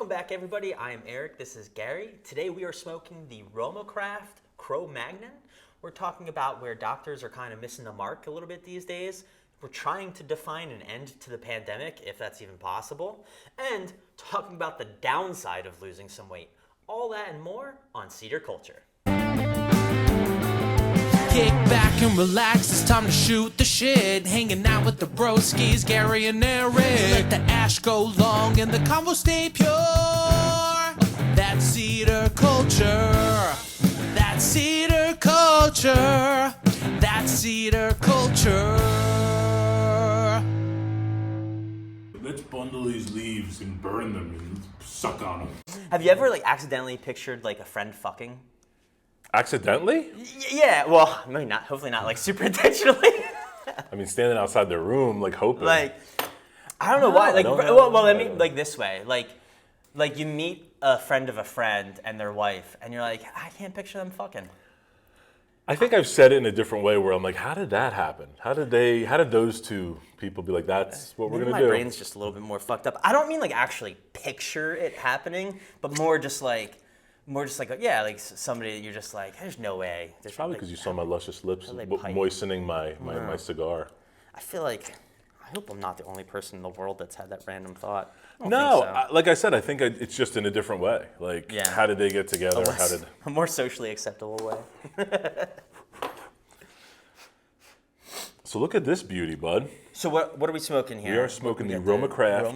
Welcome back, everybody. I am Eric. This is Gary. Today we are smoking the RoMa Craft CroMagnon. We're talking about where doctors are kind of missing the mark a little bit these days. We're trying to define an end to the pandemic, if that's even possible, and talking about the downside of losing some weight. All that and more on Cedar Culture. Kick back and relax, it's time to shoot the shit. Hanging out with the broskies, Gary and Eric. Let the ash go long and the convo stay pure. That's Cedar Culture. That's Cedar Culture. That's Cedar Culture. Let's bundle these leaves and burn them and suck on them. Have you ever accidentally pictured a friend fucking? Accidentally? Yeah, well, maybe not. Hopefully not super intentionally. I mean, standing outside their room, hoping. I don't know why. Let me this way. You meet a friend of a friend and their wife, and you're like, I can't picture them fucking. I think I've said it in a different way where I'm like, how did that happen? How did those two people be like, that's what we're going to do? My brain's just a little bit more fucked up. I don't mean actually picture it happening, but more just somebody that you're just like, there's no way. It's probably because you saw my luscious lips moistening my cigar. I feel like, I hope I'm not the only person in the world that's had that random thought. No, like I said, I think it's just in a different way. How did they get together? A more socially acceptable way. So look at this beauty, bud. So what are we smoking here? We are smoking the RoMa Craft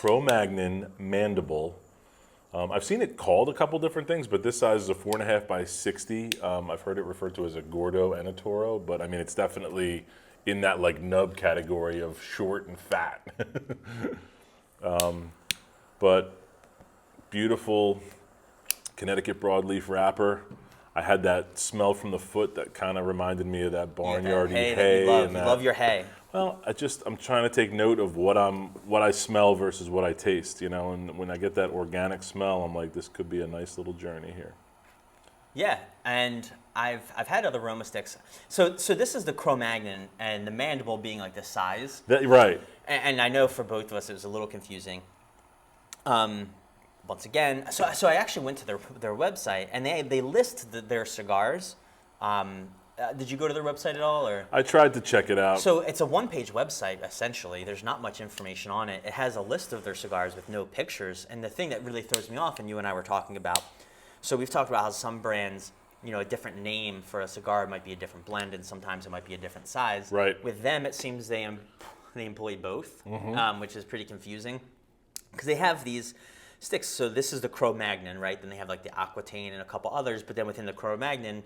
CroMagnon Mandible. I've seen it called a couple different things, but this size is a 4.5 by 60. I've heard it referred to as a Gordo and a Toro, but I mean, it's definitely in that nub category of short and fat. But beautiful Connecticut Broadleaf wrapper. I had that smell from the foot that kind of reminded me of that barnyardy hay. You love your hay. Well, I'm trying to take note of what I smell versus what I taste, and when I get that organic smell, I'm like, this could be a nice little journey here. Yeah, and I've had other RoMa sticks. So this is the CroMagnon, and the Mandible being the size. Right. And I know for both of us it was a little confusing. Once again, so I actually went to their website, and they list their cigars. Did you go to their website at all, or? I tried to check it out. So it's a one-page website, essentially. There's not much information on it. It has a list of their cigars with no pictures. And the thing that really throws me off, and you and I were talking about, so we've talked about how some brands, a different name for a cigar might be a different blend, and sometimes it might be a different size. Right. With them, it seems they employ both, which is pretty confusing. Because they have these sticks. So this is the CroMagnon, right? Then they have the Aquitaine and a couple others. But then within the CroMagnon,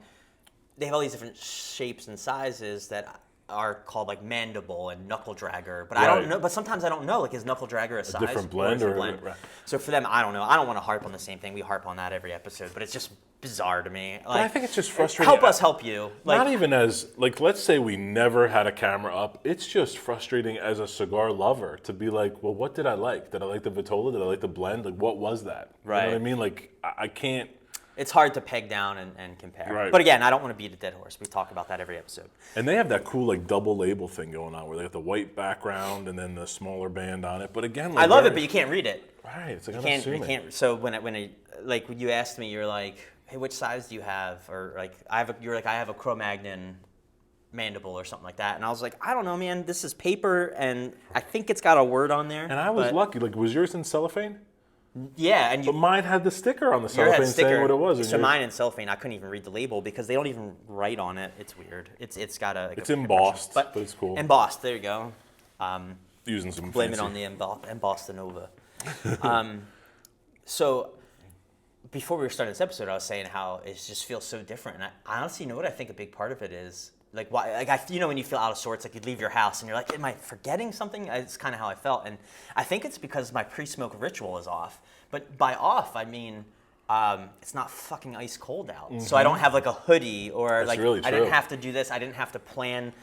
they have all these different shapes and sizes that are called mandible and knuckle dragger. But right. I don't know. But sometimes I don't know. Is knuckle dragger a size? Different blend or blend? Right. So for them, I don't know. I don't want to harp on the same thing. We harp on that every episode, but it's just bizarre to me. But I think it's just frustrating. Help us help you. Not even as let's say we never had a camera up. It's just frustrating as a cigar lover to be well, what did I like? Did I like the Vitola? Did I like the blend? What was that? Right. You know what I mean? I can't. It's hard to peg down and compare. Right. But again, I don't want to beat a dead horse. We talk about that every episode. And they have that cool double label thing going on where they have the white background and then the smaller band on it. But again, I love it, but you can't read it. Right. It's you can't. So when you asked me, you're like, hey, which size do you have? Or I have a CroMagnon Mandible or something like that. And I was like, I don't know, man. This is paper, and I think it's got a word on there. And I was lucky. Was yours in cellophane? Yeah, but mine had the sticker on the cellophane saying what it was. So mine in cellophane, I couldn't even read the label because they don't even write on it. It's weird. It's got a. It's embossed, but it's cool. Embossed. There you go. Using some. Blame it on the embossed Nova. So before we were starting this episode, I was saying how it just feels so different, and I honestly, what I think a big part of it is. Why? When you feel out of sorts, you leave your house and you're like, am I forgetting something? It's kind of how I felt, and I think it's because my pre-smoke ritual is off. But by off, I mean it's not fucking ice cold out, so I don't have a hoodie or That's really true. I didn't have to do this. I didn't have to plan,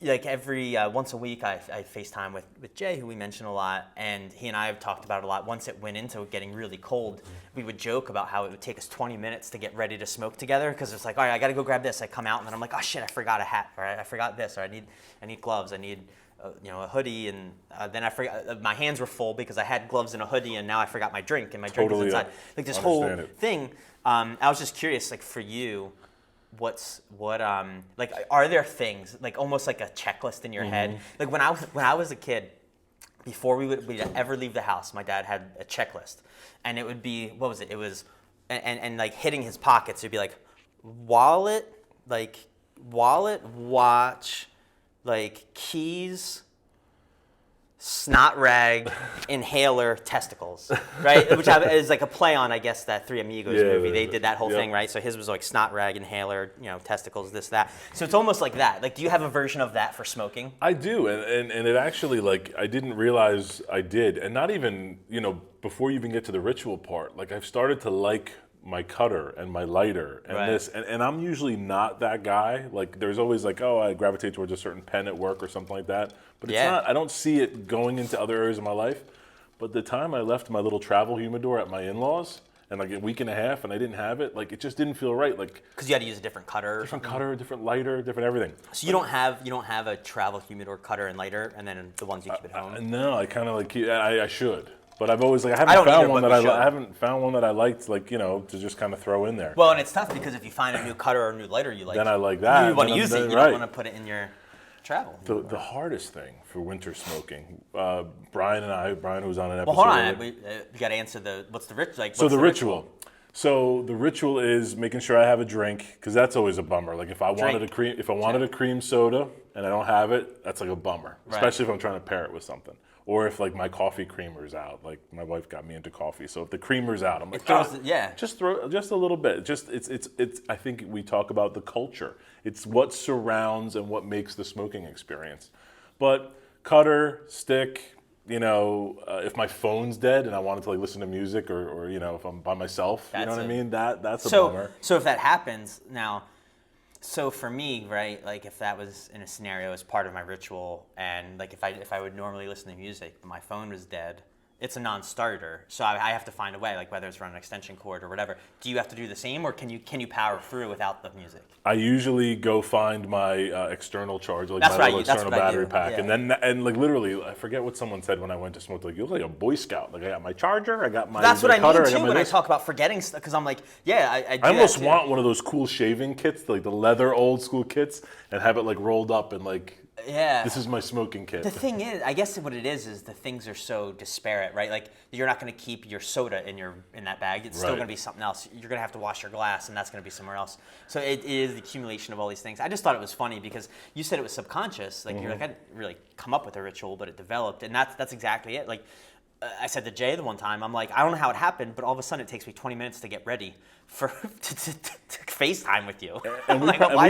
like every once a week, I FaceTime with Jay, who we mention a lot, and he and I have talked about it a lot. Once it went into getting really cold, we would joke about how it would take us 20 minutes to get ready to smoke together, because it's like, all right, I got to go grab this. I come out, and then I'm like, oh shit, I forgot a hat, or I forgot this, or I need gloves, I need a hoodie, and then I forgot. My hands were full because I had gloves and a hoodie, and now I forgot my drink, and my drink was inside. Like this whole thing. I was just curious, like for you. Like, are there things like almost like a checklist in your head? Like when I was a kid, before we'd ever leave the house, my dad had a checklist, and it would be, what was it? It was, and like hitting his pockets, it'd be like wallet, watch, like keys, snot rag, inhaler, testicles, right? Which is like a play on, I guess, that Three Amigos movie. They did that whole thing, right? So his was like snot rag, inhaler, testicles, this, that. So it's almost like that. Like, do you have a version of that for smoking? I do, and it actually, like, I didn't realize I did. And not even, before you even get to the ritual part, like, I've started to like my cutter and my lighter and this, and I'm usually not that guy. Like, there's always like, oh, I gravitate towards a certain pen at work or something like that. But it's not, I don't see it going into other areas of my life. But the time I left my little travel humidor at my in-laws, and like a week and a half, and I didn't have it, like, it just didn't feel right. Like, because you had to use a different cutter. Different cutter, different lighter, different everything. So you don't have a travel humidor cutter and lighter, and then the ones you keep at home. No, I kind of like I should. But I've always I haven't found one that I liked, like, to just kind of throw in there. Well, and it's tough because if you find a new cutter or a new lighter you like, then I like that. You want to use it. You don't want to put it in your travel. The hardest thing for winter smoking, Brian, who was on an episode. Well, hold on, we got to answer what's the ritual. So the ritual is making sure I have a drink, because that's always a bummer. Like if I wanted a cream soda and I don't have it, that's like a bummer, especially if I'm trying to pair it with something. Or if like my coffee creamer's out, like my wife got me into coffee, so if the creamer's out, I'm like, just throw just a little bit. Just it's. I think we talk about the culture. It's what surrounds and what makes the smoking experience. But cutter, stick, if my phone's dead and I wanted to like listen to music, or if I'm by myself, what I mean? That's a bummer. So if that happens now. So for me, right, like if that was in a scenario as part of my ritual, and like if I would normally listen to music, but my phone was dead, it's a non-starter. So I have to find a way, like whether it's run an extension cord or whatever. Do you have to do the same, or can you power through without the music? I usually go find my external charge, like my little external battery pack, and like literally, I forget what someone said when I went to smoke. Like, you look like a Boy Scout. Like, I got my charger, I got my That's what cutter, I mean too when I talk about forgetting stuff, because I'm like, I almost want one of those cool shaving kits, like the leather old school kits, and have it like rolled up and like. Yeah. This is my smoking kit. The thing is, I guess what it is the things are so disparate, right? Like, you're not going to keep your soda in that bag. It's still going to be something else. You're going to have to wash your glass, and that's going to be somewhere else. So it is the accumulation of all these things. I just thought it was funny because you said it was subconscious. Like, you're like, I didn't really come up with a ritual, but it developed, and that's exactly it. Like, I said to Jay the one time, I'm like, I don't know how it happened, but all of a sudden it takes me 20 minutes to get ready to FaceTime with you. And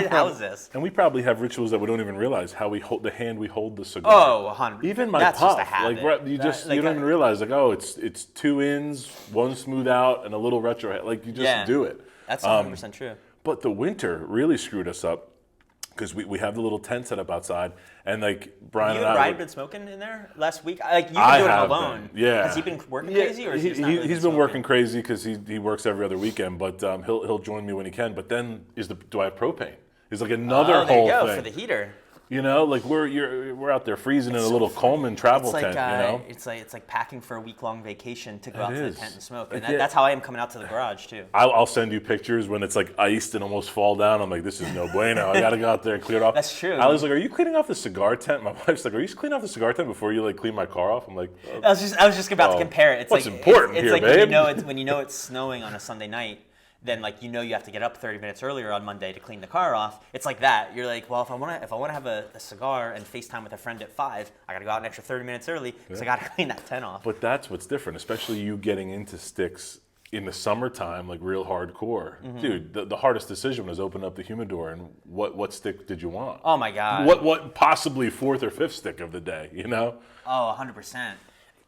how is this? And we probably have rituals that we don't even realize, how we hold the hand we hold the cigar. Oh, 100%. Even my puff, like you don't even realize, like, oh, it's 2 ins, 1 smooth out, and a little retrohale. Like, you just do it. That's 100% true. But the winter really screwed us up. Because we have the little tent set up outside, and like Brian and I. Brian been smoking in there last week? Like, you've been doing it alone. Yeah. Has he been working crazy, or he's been working crazy because he works every other weekend, but he'll join me when he can. But then do I have propane? It's like another whole thing for the heater. Like we're out there freezing in a little Coleman travel tent. It's like packing for a week-long vacation to go out to the tent and smoke. And that's how I am coming out to the garage too. I'll send you pictures when it's like iced and almost fall down. I'm like, this is no bueno. I gotta go out there and clear it off. That's true. I was like, are you cleaning off the cigar tent? My wife's like, are you cleaning off the cigar tent before you like clean my car off? I'm like, I was just about to compare it. It's what's important it's here, like babe? when you know it's snowing on a Sunday night. Then like you have to get up 30 minutes earlier on Monday to clean the car off. It's like that. You're like, well, if I want to have a cigar and FaceTime with a friend at 5, I got to go out an extra 30 minutes early because I got to clean that tent off. But that's what's different, especially you getting into sticks in the summertime, like real hardcore. Mm-hmm. Dude, the hardest decision was open up the humidor and what stick did you want? Oh my God. What possibly 4th or 5th stick of the day, Oh, 100%.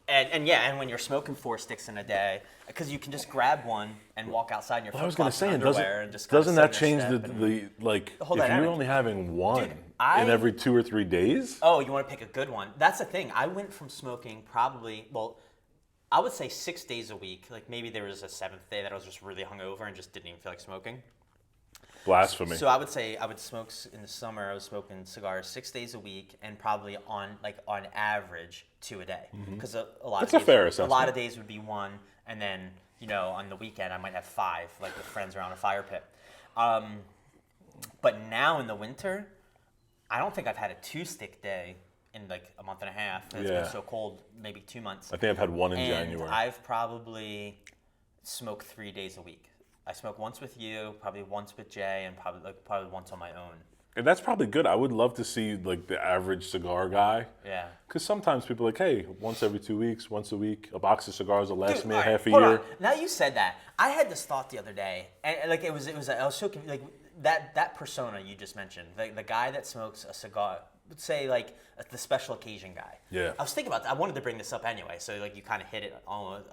And when you're smoking 4 sticks in a day, because you can just grab one and walk outside in your flip-flops and underwear and just doesn't that change the if you're only having one? in every 2 or 3 days? Oh, you want to pick a good one? That's the thing. I went from smoking probably, well, I would say 6 days a week. Like maybe there was a 7th day that I was just really hungover and just didn't even feel like smoking. Blasphemy. So I would say I would smoke in the summer. I was smoking cigars 6 days a week, and probably on average 2 a day. Because a lot That's of a days, fair assessment. A lot of days would be 1, and then on the weekend I might have 5, like with friends around a fire pit. But now in the winter, I don't think I've had a 2-stick day in like a month and a half. It's been so cold, maybe 2 months. I think I've had 1 in and January. I've probably smoked 3 days a week. I smoke once with you, probably once with Jay, and probably once on my own. And that's probably good. I would love to see like the average cigar guy. Yeah. Because sometimes people are like, hey, once every 2 weeks, once a week, a box of cigars will last me a half a hold year. On. Now you said that, I had this thought the other day, and like I was so like that persona you just mentioned, the guy that smokes a cigar. Would say like the special occasion guy. Yeah. I was thinking about that. I wanted to bring this up anyway, so like you kind of hit it almost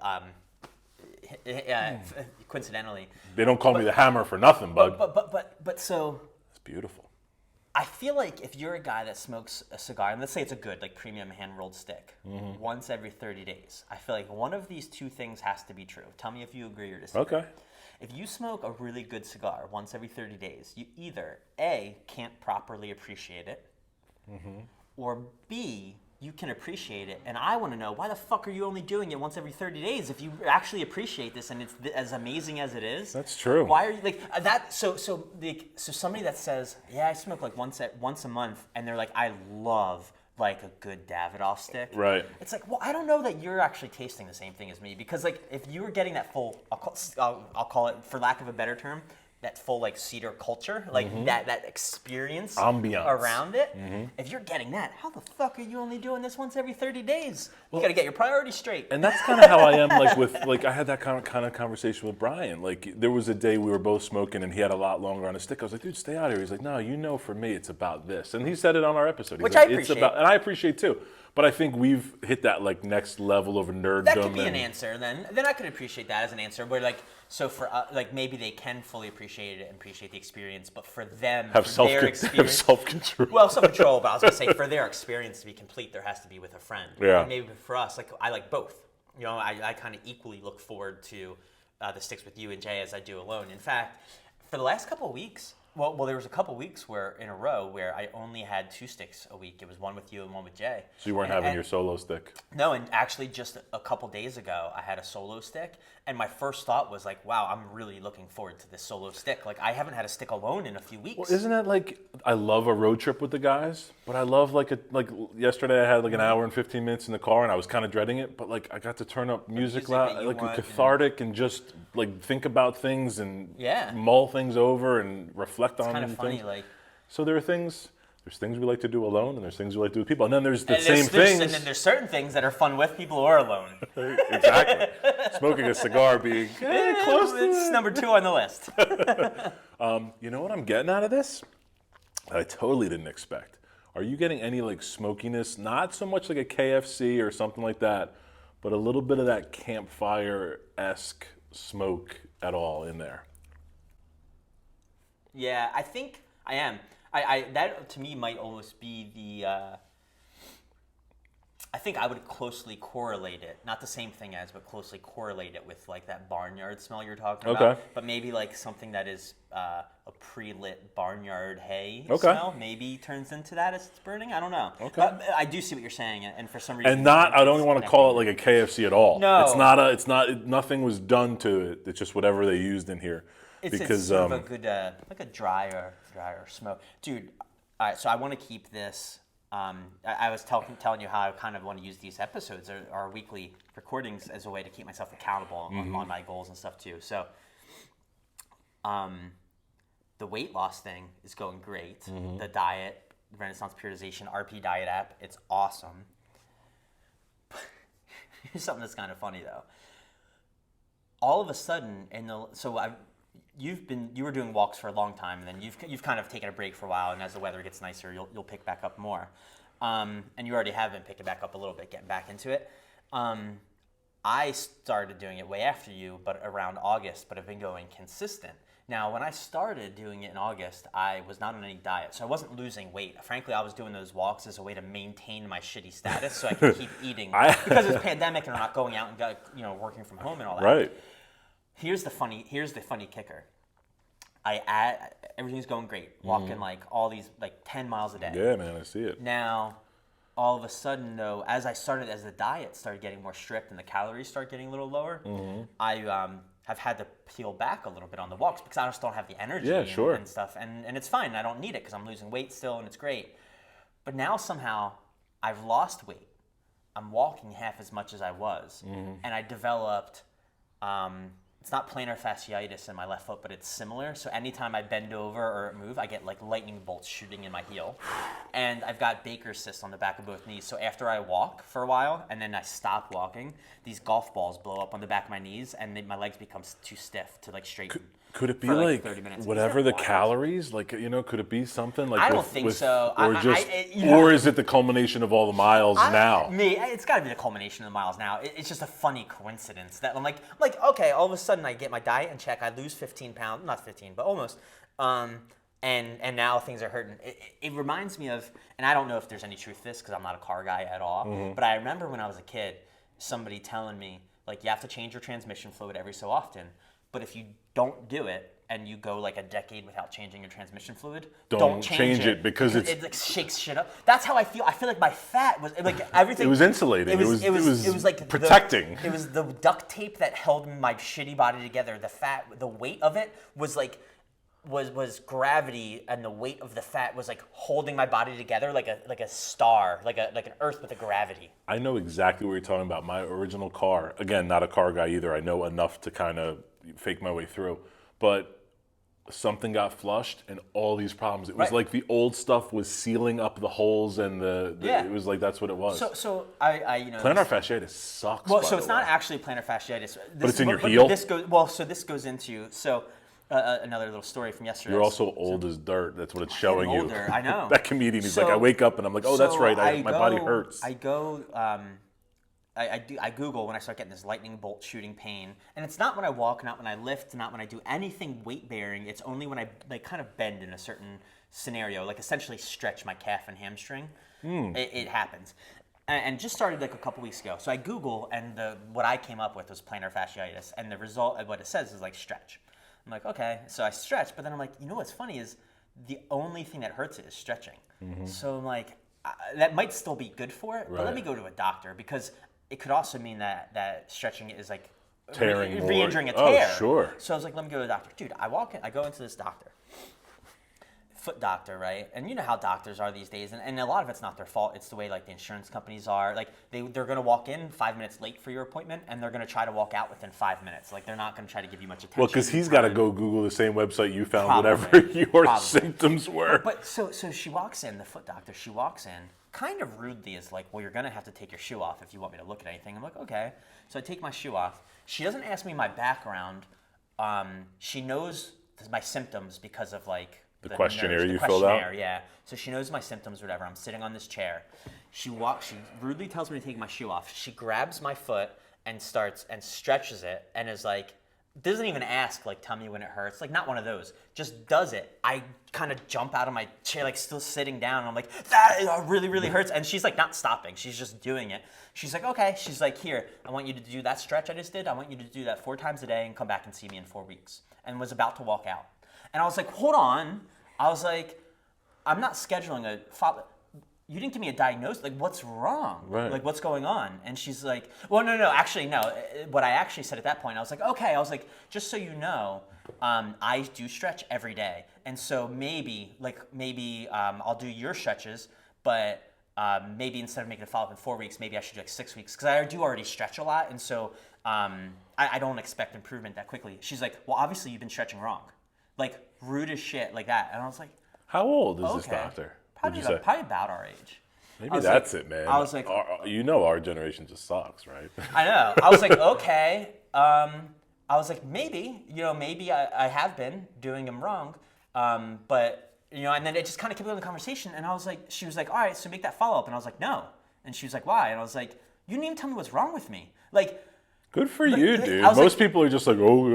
coincidentally. They don't call me the hammer for nothing, bud. But so It's beautiful. I feel like if you're a guy that smokes a cigar, and let's say it's a good like premium hand rolled stick, once every 30 days, I feel like one of these 2 things has to be true. Tell me if you agree or disagree. Okay. If you smoke a really good cigar once every 30 days, you either A, can't properly appreciate it, or B, you can appreciate it. And I want to know, why the fuck are you only doing it once every 30 days if you actually appreciate this and it's as amazing as it is? That's true. Why are you like that? So somebody that says, yeah, I smoke like once a month, and they're like, I love like a good Davidoff stick. Right. It's like, well, I don't know that you're actually tasting the same thing as me, because like if you were getting that full, I'll call it, for lack of a better term, that full like cedar culture, like that experience Ambiance around it. If you're getting that, how the fuck are you only doing this once every 30 days? You got to get your priorities straight. And that's kind of how I am. Like with I had that kind of conversation with Brian. Like there was a day we were both smoking, and he had a lot longer on his stick. I was like, dude, stay out of here. He's like, no, for me, it's about this. And he said it on our episode. He's Which like, I appreciate. and I appreciate too. But I think we've hit that like next level of nerddom. That could be an answer. Then I could appreciate that as an answer. Where like, so for like maybe they can fully appreciate it and appreciate the experience, but for them, have self-control. Well, self-control. But I was gonna say, for their experience to be complete, there has to be with a friend. Yeah. And maybe for us, like I like both. I kind of equally look forward to the sticks with you and Jay as I do alone. In fact, for the last couple of weeks. Well, there was a couple weeks where in a row where I only had 2 sticks a week. It was one with you and one with Jay. So you weren't having your solo stick? No, and actually just a couple days ago, I had a solo stick, and my first thought was like, wow, I'm really looking forward to this solo stick. Like, I haven't had a stick alone in a few weeks. Well, isn't that like, I love a road trip with the guys, but I love like yesterday I had like an hour and 15 minutes in the car, and I was kind of dreading it, but like I got to turn up music loud, like cathartic, and just like think about things and mull things over and reflect on them. It's kind of funny, things. like. So there's things we like to do alone, and there's things we like to do with people, and then there's things. And then there's certain things that are fun with people who are alone. Exactly. Smoking a cigar being close to it's number 2 on the list. You know what I'm getting out of this? That I totally didn't expect. Are you getting any like smokiness? Not so much like a KFC or something like that, but a little bit of that campfire-esque smoke at all in there? Yeah, I think I am. I that to me might almost be the. I think I would closely correlate it, not the same thing as, but closely correlate it with like that barnyard smell you're talking about. But maybe like something that is a pre-lit barnyard hay smell maybe turns into that as it's burning. I don't know. But I do see what you're saying, and for some reason. And I don't want to call it like a KFC at all. No, it's not. Nothing was done to it. It's just whatever they used in here. It's sort of a good, like a drier smoke, dude. All right, so I want to keep this. I was telling you how I kind of want to use these episodes, our weekly recordings, as a way to keep myself accountable on my goals and stuff too. So, the weight loss thing is going great. The diet, Renaissance Periodization RP Diet app, it's awesome. Here's something that's kind of funny though. All of a sudden, you were doing walks for a long time, and then you've kind of taken a break for a while, and as the weather gets nicer, you'll pick back up more. And you already have been picking back up a little bit, getting back into it. I started doing it way after you, but around August, but I've been going consistent. Now, when I started doing it in August, I was not on any diet, so I wasn't losing weight. Frankly, I was doing those walks as a way to maintain my shitty status, so I could keep eating because it's pandemic and I'm not going out and working from home and all that. Right. Here's the funny kicker. Everything's going great, walking like all these 10 miles a day. Yeah, man, I see it. Now, all of a sudden, though, as the diet started getting more strict and the calories start getting a little lower, I have had to peel back a little bit on the walks because I just don't have the energy and stuff. And it's fine. I don't need it because I'm losing weight still and it's great. But now somehow I've lost weight. I'm walking half as much as I was. And I developed, it's not plantar fasciitis in my left foot, but it's similar. So anytime I bend over or move, I get like lightning bolts shooting in my heel. And I've got Baker's cyst on the back of both knees. So after I walk for a while and then I stop walking, these golf balls blow up on the back of my knees and my legs become too stiff to like straighten. Could it be for like 30 minutes. whatever the calories? Could it be something like I don't think so. Or is it the culmination of all the miles now? It's got to be the culmination of the miles now. It's just a funny coincidence that I'm like, okay, all of a sudden I get my diet in check. I lose 15 pounds, not 15, but almost. And now things are hurting. It reminds me of, and I don't know if there's any truth to this because I'm not a car guy at all, but I remember when I was a kid, somebody telling me, like, you have to change your transmission fluid every so often. But if you don't do it and you go like a decade without changing your transmission fluid, don't change it because it like shakes shit up. That's how I feel. I feel like my fat was like everything. It was insulating. It was like protecting. It was the duct tape that held my shitty body together. The weight of it was like was gravity, and the weight of the fat was like holding my body together like a star, like an earth with a gravity. I know exactly what you're talking about. My original car, again, not a car guy either. I know enough to kind of fake my way through, but something got flushed and all these problems. It was like the old stuff was sealing up the holes and it was like that's what it was. So I plantar fasciitis sucks. Well, so it's not actually plantar fasciitis. But it's in your heel. This goes into another little story from yesterday. You're also old as dirt. That's what it's showing you. Older, I know. That comedian, he's like, I wake up and I'm like, oh, that's right. My body hurts. I Google when I start getting this lightning bolt shooting pain, and it's not when I walk, not when I lift, not when I do anything weight bearing. It's only when I like kind of bend in a certain scenario, like essentially stretch my calf and hamstring. It happens, and just started like a couple weeks ago. So I Google, and what I came up with was plantar fasciitis, and the result of what it says is like stretch. I'm like, okay, so I stretch, but then I'm like, what's funny is the only thing that hurts it is stretching. So I'm like, that might still be good for it, but let me go to a doctor because it could also mean that stretching is like re-injuring a tear. Oh, sure. So I was like, let me go to the doctor. Dude, I go into this doctor. Foot doctor, right? And you know how doctors are these days, and a lot of it's not their fault. It's the way like the insurance companies are. Like they're gonna walk in 5 minutes late for your appointment, and they're gonna try to walk out within 5 minutes. Like they're not gonna try to give you much attention. Well, because he's got to go Google the same website you found whatever your symptoms were. But so she walks in, the foot doctor. She walks in, kind of rudely is like, well, you're gonna have to take your shoe off if you want me to look at anything. I'm like, okay. So I take my shoe off. She doesn't ask me my background. She knows my symptoms because of like. The questionnaire you filled out? Yeah. So she knows my symptoms or whatever. I'm sitting on this chair. She rudely tells me to take my shoe off. She grabs my foot and starts and stretches it and is like, doesn't even ask, like, tell me when it hurts. Like, not one of those. Just does it. I kind of jump out of my chair, like, still sitting down. And I'm like, that really, really hurts. And she's, like, not stopping. She's just doing it. She's like, okay. She's like, here, I want you to do that stretch I just did. I want you to do that 4 times a day and come back and see me in 4 weeks. And was about to walk out. And I was like, hold on. I was like, I'm not scheduling a follow. You didn't give me a diagnosis. Like, what's wrong? Right. Like, what's going on? And she's like, well, no. Actually, no. What I actually said at that point, I was like, okay. I was like, just so you know, I do stretch every day. And so maybe I'll do your stretches, but maybe instead of making a follow-up in 4 weeks, maybe I should do like 6 weeks. Because I do already stretch a lot. And so I don't expect improvement that quickly. She's like, well, obviously you've been stretching wrong. Like, rude as shit, like that. And I was like, how old is this doctor? Probably about our age. Maybe that's it, man. I was like, our generation just sucks, right? I know. I was like, okay. I was like, maybe I have been doing them wrong. But, and then it just kind of kept going the conversation. And I was like, she was like, all right, so make that follow-up. And I was like, no. And she was like, why? And I was like, you didn't even tell me what's wrong with me. Like, Good for you, dude. Most like, people are just like, oh,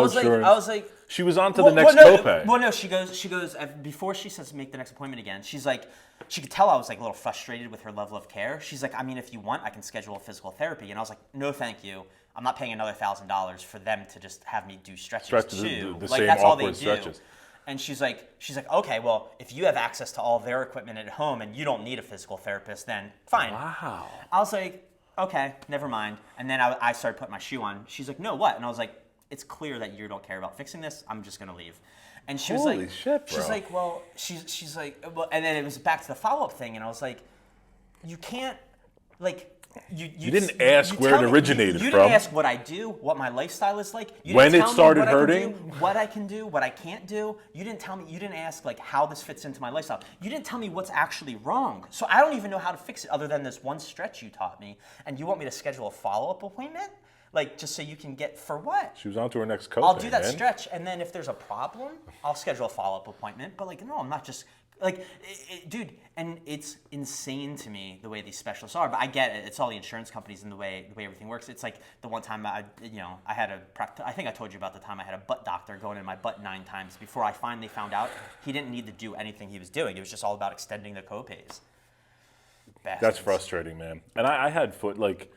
insurance. I was like, she was on to the next copay. Well, no, she goes, before she says make the next appointment again, she's like, she could tell I was like a little frustrated with her level of care. She's like, I mean, if you want, I can schedule a physical therapy. And I was like, no, thank you. I'm not paying another $1,000 for them to just have me do stretches too. The like, same that's all they awkward do. stretches. And she's like, okay, well, if you have access to all their equipment at home and you don't need a physical therapist, then fine. Wow. I was like, okay, never mind. And then I started putting my shoe on. She's like, no, what? And I was like, it's clear that you don't care about fixing this. I'm just gonna leave. And she was Holy like, shit, bro. she's like, well, she's like, well, and then it was back to the follow-up thing, and I was like, you can't, like, you didn't ask where it originated from. You didn't ask what I do, what my lifestyle is like. You when didn't it tell started me hurting, what I can do, what I can't do. You didn't tell me. You didn't ask like how this fits into my lifestyle. You didn't tell me what's actually wrong. So I don't even know how to fix it other than this one stretch you taught me. And you want me to schedule a follow-up appointment? Like, just so you can get, for what? She was on to her next copay, I'll do that man. stretch, and then if there's a problem, I'll schedule a follow-up appointment. But, like, no, I'm not just, like, dude, and it's insane to me the way these specialists are. But I get it. It's all the insurance companies and the way everything works. It's like the one time I think I told you about the time I had a butt doctor going in my butt 9 times before I finally found out he didn't need to do anything he was doing. It was just all about extending the copays. Bastards. That's frustrating, man. And I had foot, like,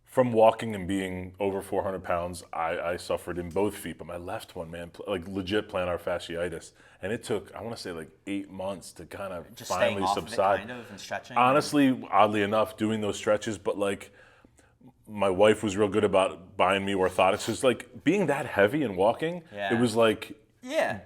from walking and being over 400 pounds, I suffered in both feet, but my left one, man, like legit plantar fasciitis. And it took, I want to say, like 8 months to kind of just finally off subside. Of it, kind of, and stretching. Honestly, oddly enough, doing those stretches, but like my wife was real good about buying me orthotics. Just like being that heavy and walking, it was like,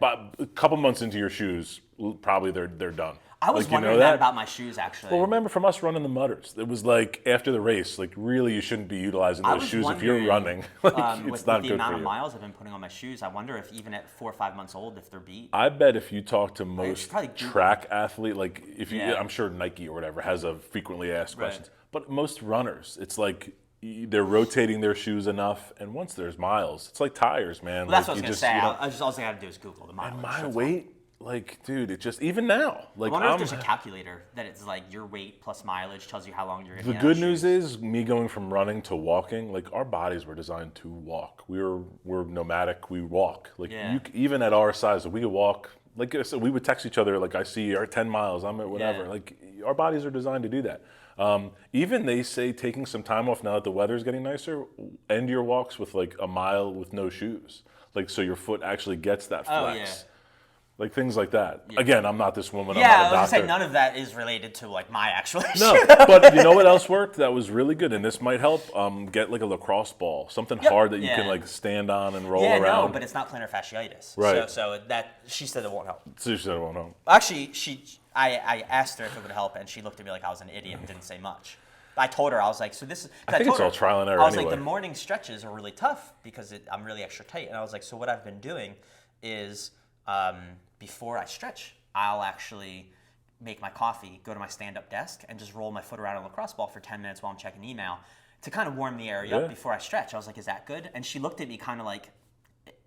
but a couple months into your shoes, probably they're done. I was like, wondering that about my shoes, actually. Well, remember from us running the mutters, it was like after the race, like really you shouldn't be utilizing those shoes if you're running. Like, it's with not the good amount for of you. miles I've been putting on my shoes, I wonder if even at 4 or 5 months old, if they're beat. I bet if you talk to most probably Google. track athlete, like if you, I'm sure Nike or whatever has a frequently asked questions, but most runners, it's like they're rotating their shoes enough, and once there's miles, it's like tires, man. Well, that's like, what I was gonna say. All I got to do is Google the mileage. And my weight. Like, dude, it just, even now, like, I wonder if there's a calculator that it's like your weight plus mileage tells you how long you're going to be. The good news is, me going from running to walking, like, our bodies were designed to walk. We're nomadic, we walk. Like, even at our size, we could walk, like I said, we would text each other, like, I see you're at 10 miles, I'm at whatever. Like, our bodies are designed to do that. Even they say taking some time off now that the weather's getting nicer, end your walks with, like, a mile with no shoes. Like, so your foot actually gets that flex. Oh, yeah. Like things like that. Yeah. Again, I'm not this woman. Yeah, I'm not a I was doctor. gonna say none of that is related to like my actual issue. No, but you know what else worked? That was really good, and this might help. Get like a lacrosse ball, something hard that you can like stand on and roll around. Yeah, no, but it's not plantar fasciitis. Right. So that she said it won't help. So she said it won't help. Actually, I asked her if it would help, and she looked at me like I was an idiot and didn't say much. I told her, I was like, so this is. I think it's all trial and error. I was anyway. like, the morning stretches are really tough because I'm really extra tight, and I was like, so what I've been doing is. Before I stretch, I'll actually make my coffee, go to my stand-up desk, and just roll my foot around a lacrosse ball for 10 minutes while I'm checking email to kind of warm the area up before I stretch. I was like, is that good? And she looked at me kind of like,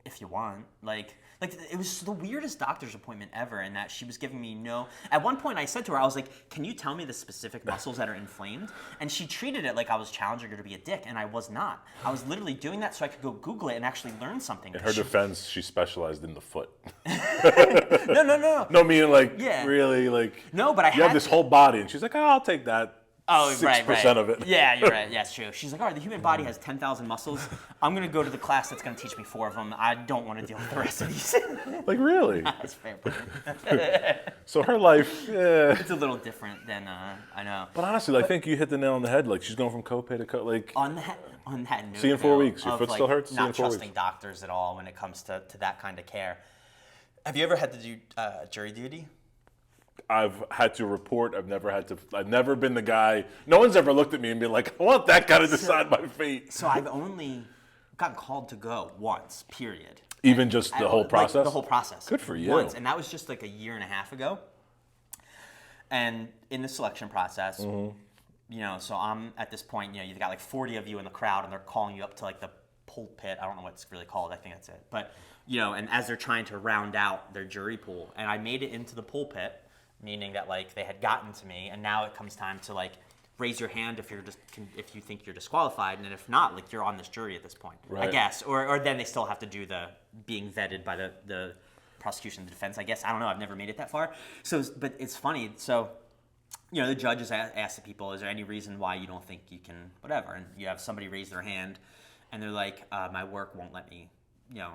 if you want. Like it was the weirdest doctor's appointment ever in that she was giving me no. At one point I said to her, I was like, can you tell me the specific muscles that are inflamed? And she treated it like I was challenging her to be a dick, and I was not. I was literally doing that so I could go Google it and actually learn something. In her defense, she specialized in the foot. No. No, meaning like, really, like. No, but you have this whole body, and she's like, oh, I'll take that. Oh, 6% of it. Yeah, you're right. Yeah, it's true. She's like, all right, the human body has 10,000 muscles. I'm going to go to the class that's going to teach me 4 of them. I don't want to deal with the rest of these. Like, really? That's fair. So her life, it's a little different than, I know. But honestly, I think you hit the nail on the head. Like, she's going from copay to like. On that note, see in 4 weeks. Your foot still hurts? Not trusting doctors at all when it comes to that kind of care. Have you ever had to do jury duty? I've had to report. I've never been the guy. No one's ever looked at me and been like, I want that guy to decide my fate. So I've only gotten called to go once, period. Even just the whole process? Like the whole process. Good for you. Once. And that was just like a year and a half ago. And in the selection process, you know, so I'm at this point, you know, you've got like 40 of you in the crowd and they're calling you up to like the pulpit. I don't know what it's really called. I think that's it. But, you know, and as they're trying to round out their jury pool, and I made it into the pulpit, meaning that like they had gotten to me, and now it comes time to like raise your hand if if you think you're disqualified, and if not, like you're on this jury at this point, Right. I guess. Or then they still have to do the being vetted by the prosecution, the defense. I guess I don't know. I've never made it that far. So, but it's funny. So, you know, the judges ask the people, "Is there any reason why you don't think you can whatever?" And you have somebody raise their hand, and they're like, "My work won't let me, you know,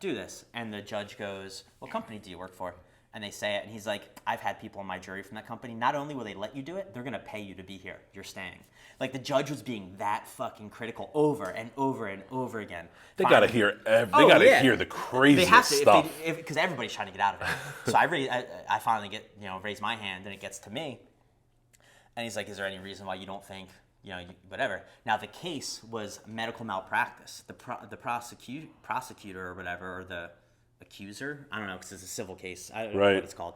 do this." And the judge goes, "What company do you work for?" And they say it, and he's like, "I've had people on my jury from that company. Not only will they let you do it, they're gonna pay you to be here. You're staying." Like the judge was being that fucking critical over and over and over again. They gotta hear. They gotta hear the craziest They have to, stuff. because everybody's trying to get out of it. So I finally get, you know, raise my hand, and it gets to me, and he's like, "Is there any reason why you don't think, you know, whatever?" Now the case was medical malpractice. The prosecutor or whatever, or the accuser, I don't know, because it's a civil case. I don't know what it's called.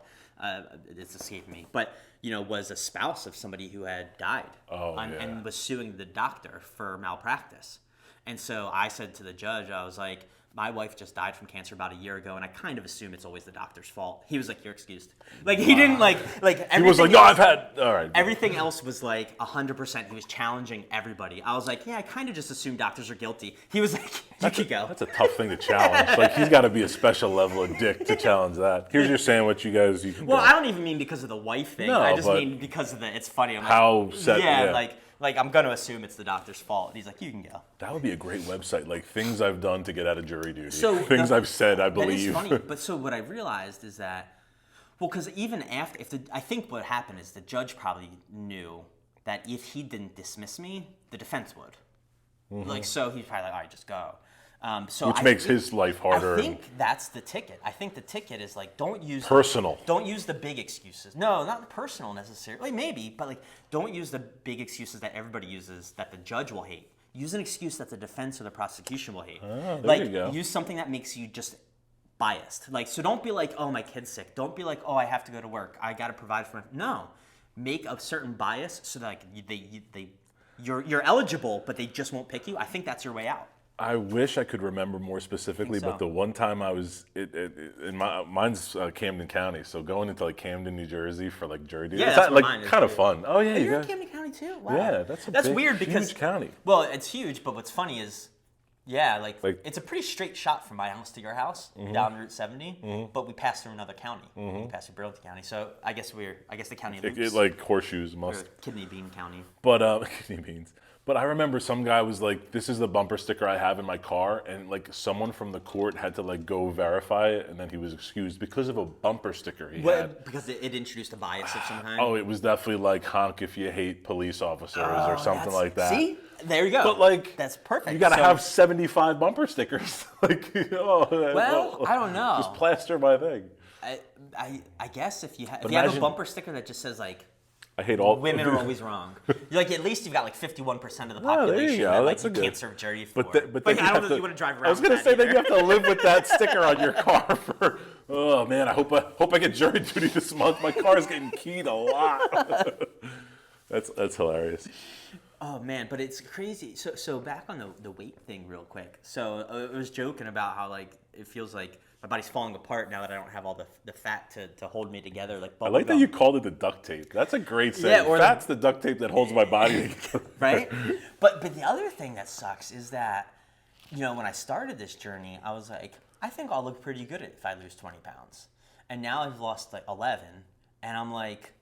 It's escaped me. But, you know, was a spouse of somebody who had died and was suing the doctor for malpractice. And so I said to the judge, I was like, "My wife just died from cancer about a year ago, and I kind of assume it's always the doctor's fault." He was like, "You're excused." Like, he didn't like He was like, "No, I've had..." All right. Everything else was like 100%. He was challenging everybody. I was like, "Yeah, I kind of just assume doctors are guilty." He was like, "You could go." That's a tough thing to challenge. Like, he's got to be a special level of dick to challenge that. Here's your sandwich, you guys. You can Well, go. I don't even mean because of the wife thing. No, I just but mean because of the. It's funny. I'm how like, set- yeah. like I'm gonna assume it's the doctor's fault. And he's like, "You can go." That would be a great website. Like, things I've done to get out of jury duty. So things I've said, I believe. That is funny. But so what I realized is that, well, because even after, I think what happened is the judge probably knew that if he didn't dismiss me, the defense would. Like, so he's probably like, "All right, just go." Which makes his life harder. I think that's the ticket. I think the ticket is like, don't use Personal. Don't use the big excuses. No, not personal necessarily. Maybe, but like, don't use the big excuses that everybody uses that the judge will hate. Use an excuse that the defense or the prosecution will hate. there like, you go. use something that makes you just biased. Like, so don't be like, "Oh, my kid's sick." Don't be like, "Oh, I have to go to work. I got to provide for my..." No, make a certain bias so that like you're eligible, but they just won't pick you. I think that's your way out. I wish I could remember more specifically, but the one time I was, mine's Camden County, so going into like Camden, New Jersey for like jury duty, Yeah, it's that's where like mine is, kind of too. fun. Oh yeah, You're you in got, Camden County too? Wow. yeah, that's big, weird because huge county. Well, it's huge, but what's funny is, yeah, like it's a pretty straight shot from my house to your house down Route 70, but we passed through another county. We passed through Burlington County, so I guess the county loops. It like horseshoes or must. Kidney Bean County. But kidney beans. But I remember some guy was like, "This is the bumper sticker I have in my car," and like someone from the court had to like go verify it, and then he was excused because of a bumper sticker he had. Because it introduced a bias of some kind. Oh, it was definitely like honk if you hate police officers or something like that. See, there you go. But like, that's perfect. You got to So- have 75 bumper stickers. Like, Well, I don't know. Just plaster my thing. I guess if you have a imagine- bumper sticker that just says like, I hate all "Women are always wrong." You're like, at least you've got like 51% of the Oh, there population you go. that like That's you a good- can't serve jury for. But then I you don't have know if you want to drive around. I was going to with say that that you have to live with that sticker on your car for. Oh man, I hope I get jury duty this month. My car is getting keyed a lot. That's hilarious. Oh man, but it's crazy. So back on the weight thing real quick. So I was joking about how like it feels like my body's falling apart now that I don't have all the fat to hold me together. Like I like that you called it the duct tape. That's a great saying. Yeah, or Fat's the duct tape that holds my body together. right? But the other thing that sucks is that, you know, when I started this journey, I was like, I think I'll look pretty good if I lose 20 pounds. And now I've lost like 11, and I'm like,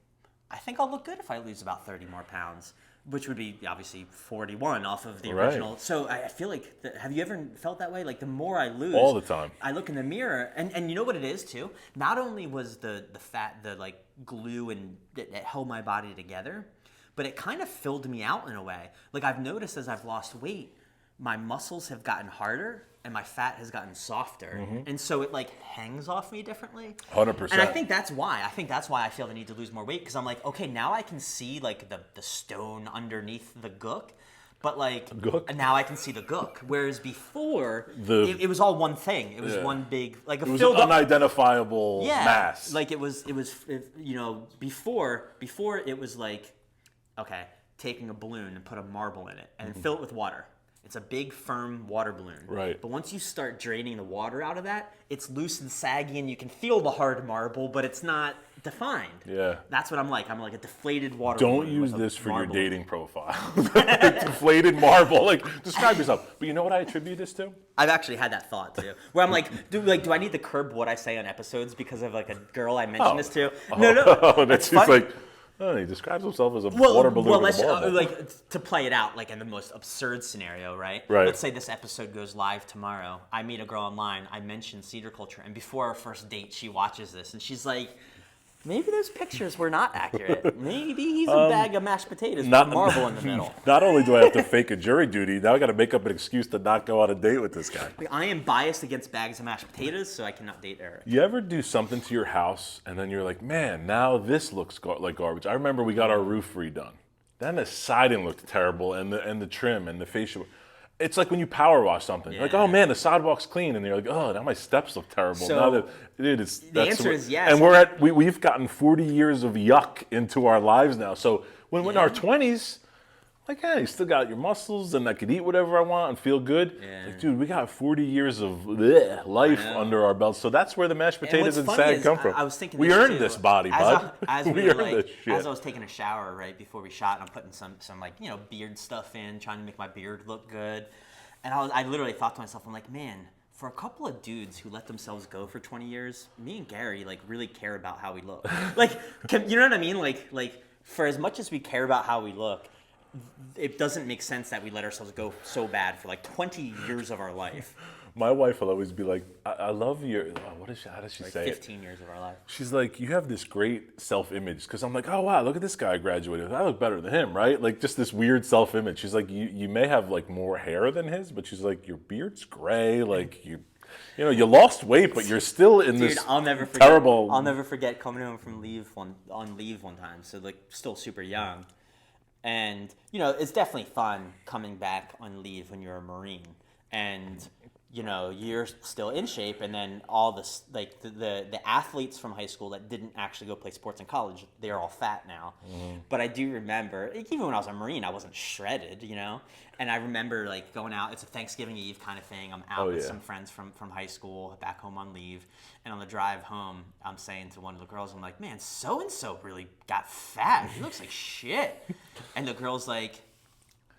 I think I'll look good if I lose about 30 more pounds, which would be obviously 41 off of the original. Right. So I feel like, have you ever felt that way? Like the more I lose, All the time. I look in the mirror, and you know what it is too? Not only was the fat, the like glue and that held my body together, but it kind of filled me out in a way. Like I've noticed as I've lost weight, my muscles have gotten harder and my fat has gotten softer. And so it like hangs off me differently. 100%. And I think that's why. I feel the need to lose more weight, because I'm like, okay, now I can see like the stone underneath the gook. But like now I can see the gook. Whereas before it was all one thing. It was one big like it was an unidentifiable mass. Like it was you know, before it was like, okay, taking a balloon and put a marble in it and fill it with water. It's a big, firm water balloon. Right. But once you start draining the water out of that, it's loose and saggy, and you can feel the hard marble, but it's not defined. Yeah. That's what I'm like. I'm like a deflated water Don't balloon use with a this for marble. your dating profile. Deflated marble. Like, describe yourself. But you know what I attribute this to? I've actually had that thought too, where I'm like, do I need to curb what I say on episodes because of like a girl I mentioned this to? No, That's funny. like, oh, he describes himself as a water balloon Well, with let's a marble. like to play it out, like in the most absurd scenario, right? Right. Let's say this episode goes live tomorrow. I meet a girl online. I mention cedar culture, and before our first date, she watches this, and she's like, maybe those pictures were not accurate. Maybe he's a bag of mashed potatoes with a marble in the middle. Not only do I have to fake a jury duty, now I got to make up an excuse to not go on a date with this guy. I am biased against bags of mashed potatoes, so I cannot date Eric. You ever do something to your house and then you're like, man, now this looks like garbage? I remember we got our roof redone. Then the siding looked terrible, and the trim and the fascia. It's like when you power wash something. You're like, oh man, the sidewalk's clean, and you're like, oh, now my steps look terrible. So, now that, dude, the answer is yes. And we've gotten 40 years of yuck into our lives now. So when we're in our 20s, like, hey, you still got your muscles, and I could eat whatever I want and feel good. Yeah. Like, dude, we got 40 years of life under our belts. So that's where the mashed potatoes and SAG come from. I was thinking we this earned too. this body, bud. We earned this shit. As I was taking a shower right before we shot, and I'm putting some like beard stuff in, trying to make my beard look good. And I literally thought to myself, I'm like, man, for a couple of dudes who let themselves go for 20 years, me and Gary like really care about how we look. Like, you know what I mean? Like for as much as we care about how we look, it doesn't make sense that we let ourselves go so bad for like 20 years of our life. My wife will always be like, I love your, how does she say 15 years of our life. She's like, you have this great self-image. Because I'm like, oh, wow, look at this guy I graduated. I look better than him, right? Like, just this weird self-image. She's like, you may have, like, more hair than his, but she's like, your beard's gray. Like, you you lost weight, but you're still in this I'll never forget, terrible... I'll never forget coming home from on leave one time. So, like, still super young. And, it's definitely fun coming back on leave when you're a Marine. And... you're still in shape, and then all this, like the athletes from high school that didn't actually go play sports in college, they're all fat now. Mm-hmm. But I do remember, even when I was a Marine, I wasn't shredded, And I remember like going out. It's a Thanksgiving Eve kind of thing. I'm out with some friends from high school, back home on leave, and on the drive home, I'm saying to one of the girls, I'm like, man, so and so really got fat. He looks like shit. And the girl's like,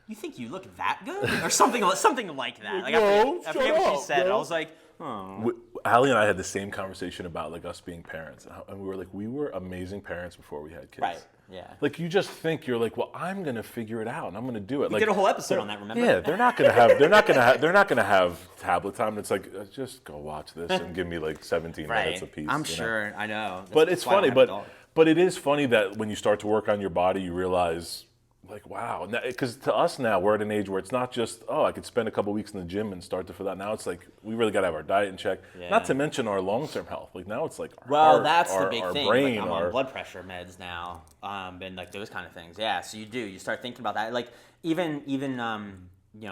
you think you look that good? Or something like that. Like, I forget what she said. I was like, oh. Allie and I had the same conversation about like us being parents. And we were like, we were amazing parents before we had kids. Right, yeah. Like, you just think, you're like, well, I'm going to figure it out and I'm going to do it. We did a whole episode on that, remember? Yeah, they're not going to have tablet time. It's like, just go watch this and give me like 17 minutes a piece. I'm sure, I know. But it's funny, but it is funny that when you start to work on your body, you realize, like, wow. Because to us now, we're at an age where it's not just, I could spend a couple weeks in the gym and start to feel that. Now it's like, we really got to have our diet in check. Yeah. Not to mention our long-term health. Like, now it's like our heart, that's the our big thing. brain. Like, I'm on blood pressure meds now, and like those kind of things. Yeah, so you start thinking about that. Like, even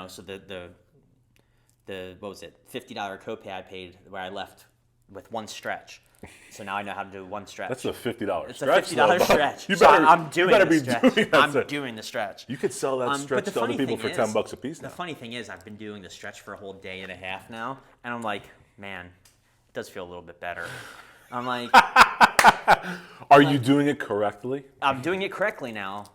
so the what was it, $50 copay I paid where I left with one stretch. So now I know how to do one stretch. That's a $50 it's stretch. It's a $50 stretch. I'm doing the stretch. You could sell that stretch to other people for $10 a piece now. The funny thing is, I've been doing the stretch for a whole day and a half now, and I'm like, man, it does feel a little bit better. I'm like... Are you doing it correctly? I'm doing it correctly now.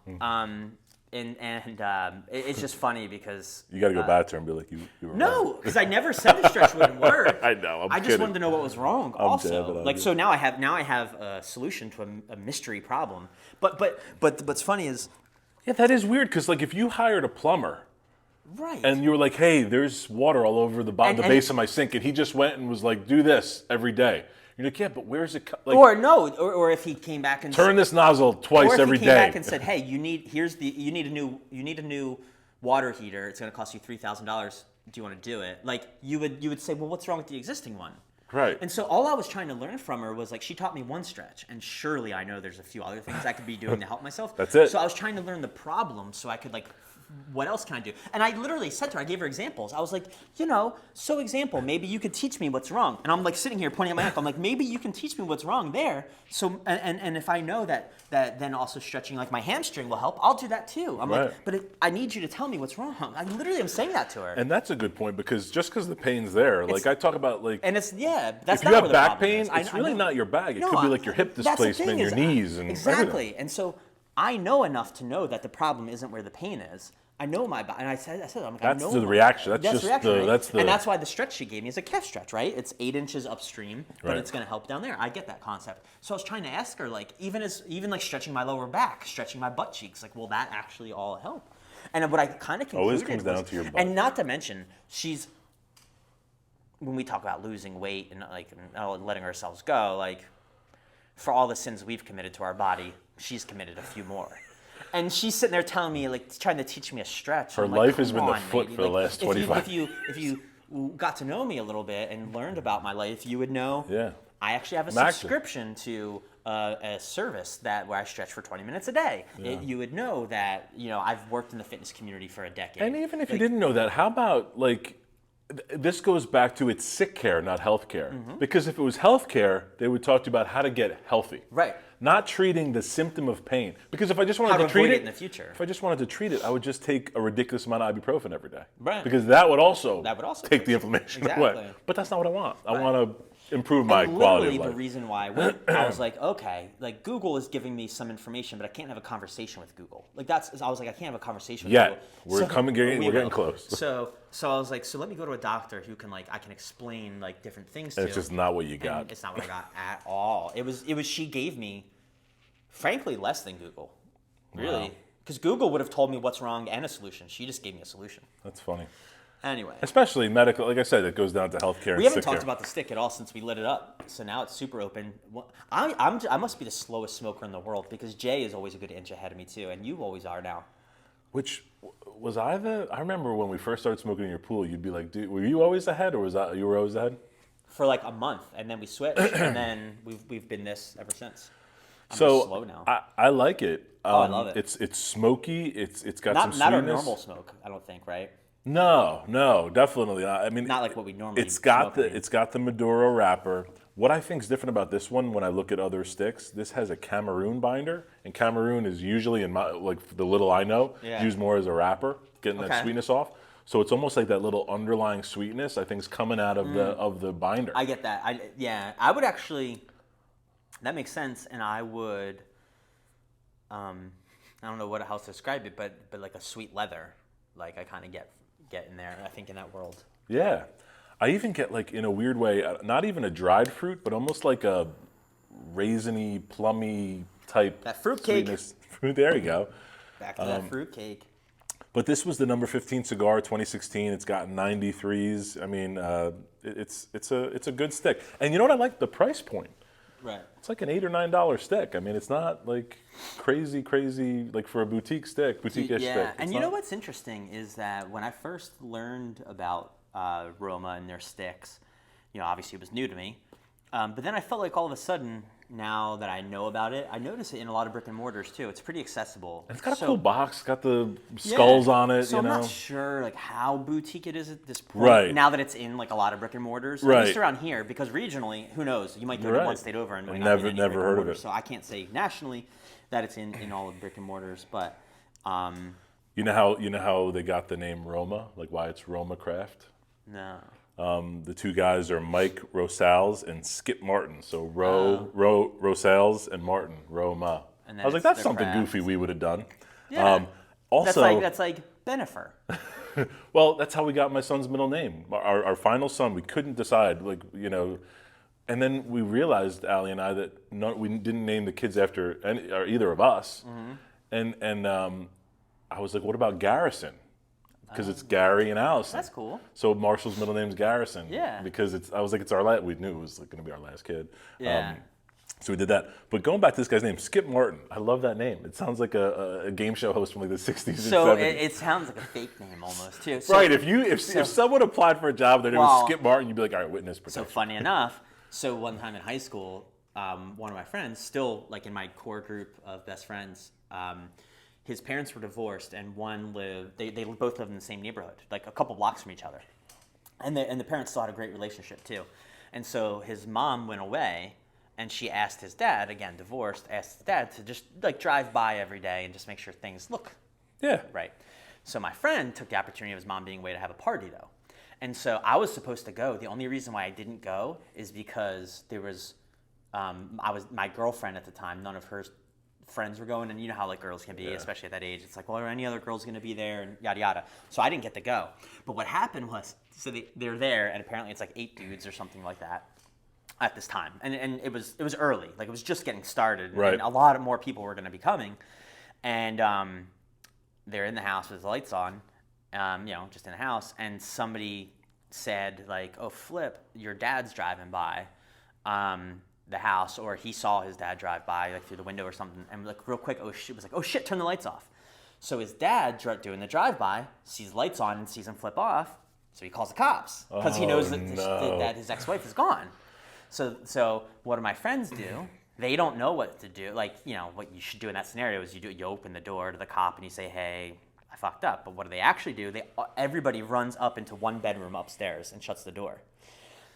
It's just funny because... You got to go back to her and be like, you were No, because I never said the stretch wouldn't work. I know, I just wanted to know what was wrong also. Like, you. So now I have a solution to a mystery problem. But what's funny is... Yeah, that is weird, because like if you hired a plumber... Right. And you were like, hey, there's water all over the base of my sink, and he just went and was like, do this every day. You're like, yeah, but where's it? Like, or if he came back and turn this nozzle twice every day. Or if he came back and said, hey, you need a new water heater. It's going to cost you $3,000. Do you want to do it? Like, you would say, well, what's wrong with the existing one? Right. And so all I was trying to learn from her was like, she taught me one stretch, and surely I know there's a few other things I could be doing to help myself. That's it. So I was trying to learn the problem so I could like what else can I do? And I literally said to her, I gave her examples. I was like, maybe you could teach me what's wrong. And I'm like sitting here pointing at my ankle. I'm like, maybe you can teach me what's wrong there. So, and if I know that then also stretching like my hamstring will help, I'll do that too. I'm like, but I need you to tell me what's wrong. I literally am saying that to her. And that's a good point, because just because the pain's there, like I talk about, like, and it's that's if you not have where back the pain, problem is. it's really not your back. It could be like your hip displacement, your knees, and exactly. everything. And so I know enough to know that the problem isn't where the pain is. I know my body, and I said, I'm like, that's I know the reaction. That's just reaction, right? that's the. And that's why the stretch she gave me is a calf stretch, right? It's 8 inches upstream, but Right. it's going to help down there. I get that concept. So I was trying to ask her, like, even like stretching my lower back, stretching my butt cheeks, like, will that actually all help? And what I kind of concluded Always comes down to your butt. And not to mention, when we talk about losing weight and like letting ourselves go, like, for all the sins we've committed to our body, she's committed a few more. And she's sitting there telling me, like, trying to teach me a stretch. Her I'm like, life has been the on, foot lady. for the last 25 If you got to know me a little bit and learned about my life, you would know. Yeah. I actually have a subscription to a service where I stretch for 20 minutes a day. Yeah. You would know that, I've worked in the fitness community for a decade. And even if you didn't know that, how about, like, this goes back to it's sick care, not health care. Mm-hmm. Because if it was health care, they would talk to you about how to get healthy. Right. Not treating the symptom of pain. Because if I just wanted How to treat avoid it it in the future. If I just wanted to treat it, I would just take a ridiculous amount of ibuprofen every day. Right. Because that would also take fix the it. inflammation Exactly. away. But that's not what I want. I want to improve my quality of literally life. the reason why I went, I was like, okay, like Google is giving me some information, but I can't have a conversation with Google. Like I was like, I can't have a conversation with Google. We're getting close. So I was like, so let me go to a doctor who can I can explain like different things to. And it's just not what you got. And it's not what I got at all. It was she gave me, frankly, less than Google, really, because Google would have told me what's wrong and a solution. She just gave me a solution. That's funny. Anyway. Especially medical, like I said, it goes down to healthcare. We haven't talked about the stick at all since we lit it up, so now it's super open. I must be the slowest smoker in the world because Jay is always a good inch ahead of me too, and you always are now. Which was I remember when we first started smoking in your pool, you'd be like, dude, were you always ahead, or you were always ahead? For like a month, and then we switched, and then we've been this ever since. I'm so just slow now. I like it. I love it. It's smoky. It's got some sweetness. Not our normal smoke, I don't think, right? No, definitely not. I mean, not like what we normally. It's got the Maduro wrapper. What I think is different about this one, when I look at other sticks, this has a Cameroon binder, and Cameroon is usually like the little I know used more as a wrapper, getting that sweetness off. So it's almost like that little underlying sweetness I think is coming out of the binder. I get that. I would actually. That makes sense, and I would. I don't know how to describe it, but like a sweet leather, like I kind of get in there. I think in that world. Yeah, I even get like in a weird way, not even a dried fruit, but almost like a raisiny, plummy type. That fruitcake. There you go. Back to that fruitcake. But this was the number 15 cigar, 2016. It's got 93s. I mean, it's a good stick. And you know what I like? The price point. Right. It's like an $8 or $9 stick. I mean, it's not like crazy, like for a boutique-ish stick. Yeah, and you know what's interesting is that when I first learned about RoMa and their sticks, obviously it was new to me, but then I felt like all of a sudden, now that I know about it, I notice it in a lot of brick and mortars too. It's pretty accessible. It's got a cool box. It's got the skulls on it. So I'm not sure like how boutique it is at this point. Right. Now that it's in like a lot of brick and mortars, right. At least around here, because regionally, who knows? You might go to one state over and never heard of it. So I can't say nationally that it's in all of brick and mortars, but. You know how they got the name RoMa, like why it's RoMa Craft? No. The two guys are Mike Rosales and Skip Martin. So Rosales and Martin, RoMa. I was like, that's something goofy we would have done. Yeah. Also, that's like Benifer. Well, that's how we got my son's middle name. Our final son, we couldn't decide, and then we realized, Allie and I, that we didn't name the kids after either of us. Mm-hmm. And I was like, what about Garrison? Because it's Gary and Allison. That's cool. So Marshall's middle name's Garrison. Yeah. Because I was like, it's our last. We knew it was going to be our last kid. Yeah. So we did that. But going back to this guy's name, Skip Martin. I love that name. It sounds like a game show host from like the 60s and 70s. So it sounds like a fake name almost too. So, right. If someone applied for a job, their name was Skip Martin, you'd be like, all right, witness protection. So funny enough, one time in high school, one of my friends, still like in my core group of best friends, his parents were divorced, and one lived. They both lived in the same neighborhood, like a couple blocks from each other, and the parents still had a great relationship too. And so his mom went away, and she asked his dad, again divorced, asked his dad to just like drive by every day and just make sure things look right. So my friend took the opportunity of his mom being away to have a party though. And so I was supposed to go. The only reason why I didn't go is because there was, my girlfriend at the time, none of her friends were going, and you know how like girls can be, especially at that age. It's like, well, are any other girls going to be there, and yada yada. So I didn't get to go. But what happened was, so they're there, and apparently it's like 8 dudes or something like that at this time, and it was early, like it was just getting started, right. And a lot more people were going to be coming, and they're in the house with the lights on. Just in the house, and somebody said like, "Oh, Flip, your dad's driving by the house," or he saw his dad drive by like through the window or something, and like real quick, oh shit, turn the lights off. So his dad doing the drive-by sees lights on and sees him flip off, so he calls the cops because he knows that his ex-wife is gone. So what do my friends do? They don't know what to do. Like, what you should do in that scenario is you open the door to the cop and you say, "Hey, I fucked up." But what do they actually do? Everybody runs up into one bedroom upstairs and shuts the door.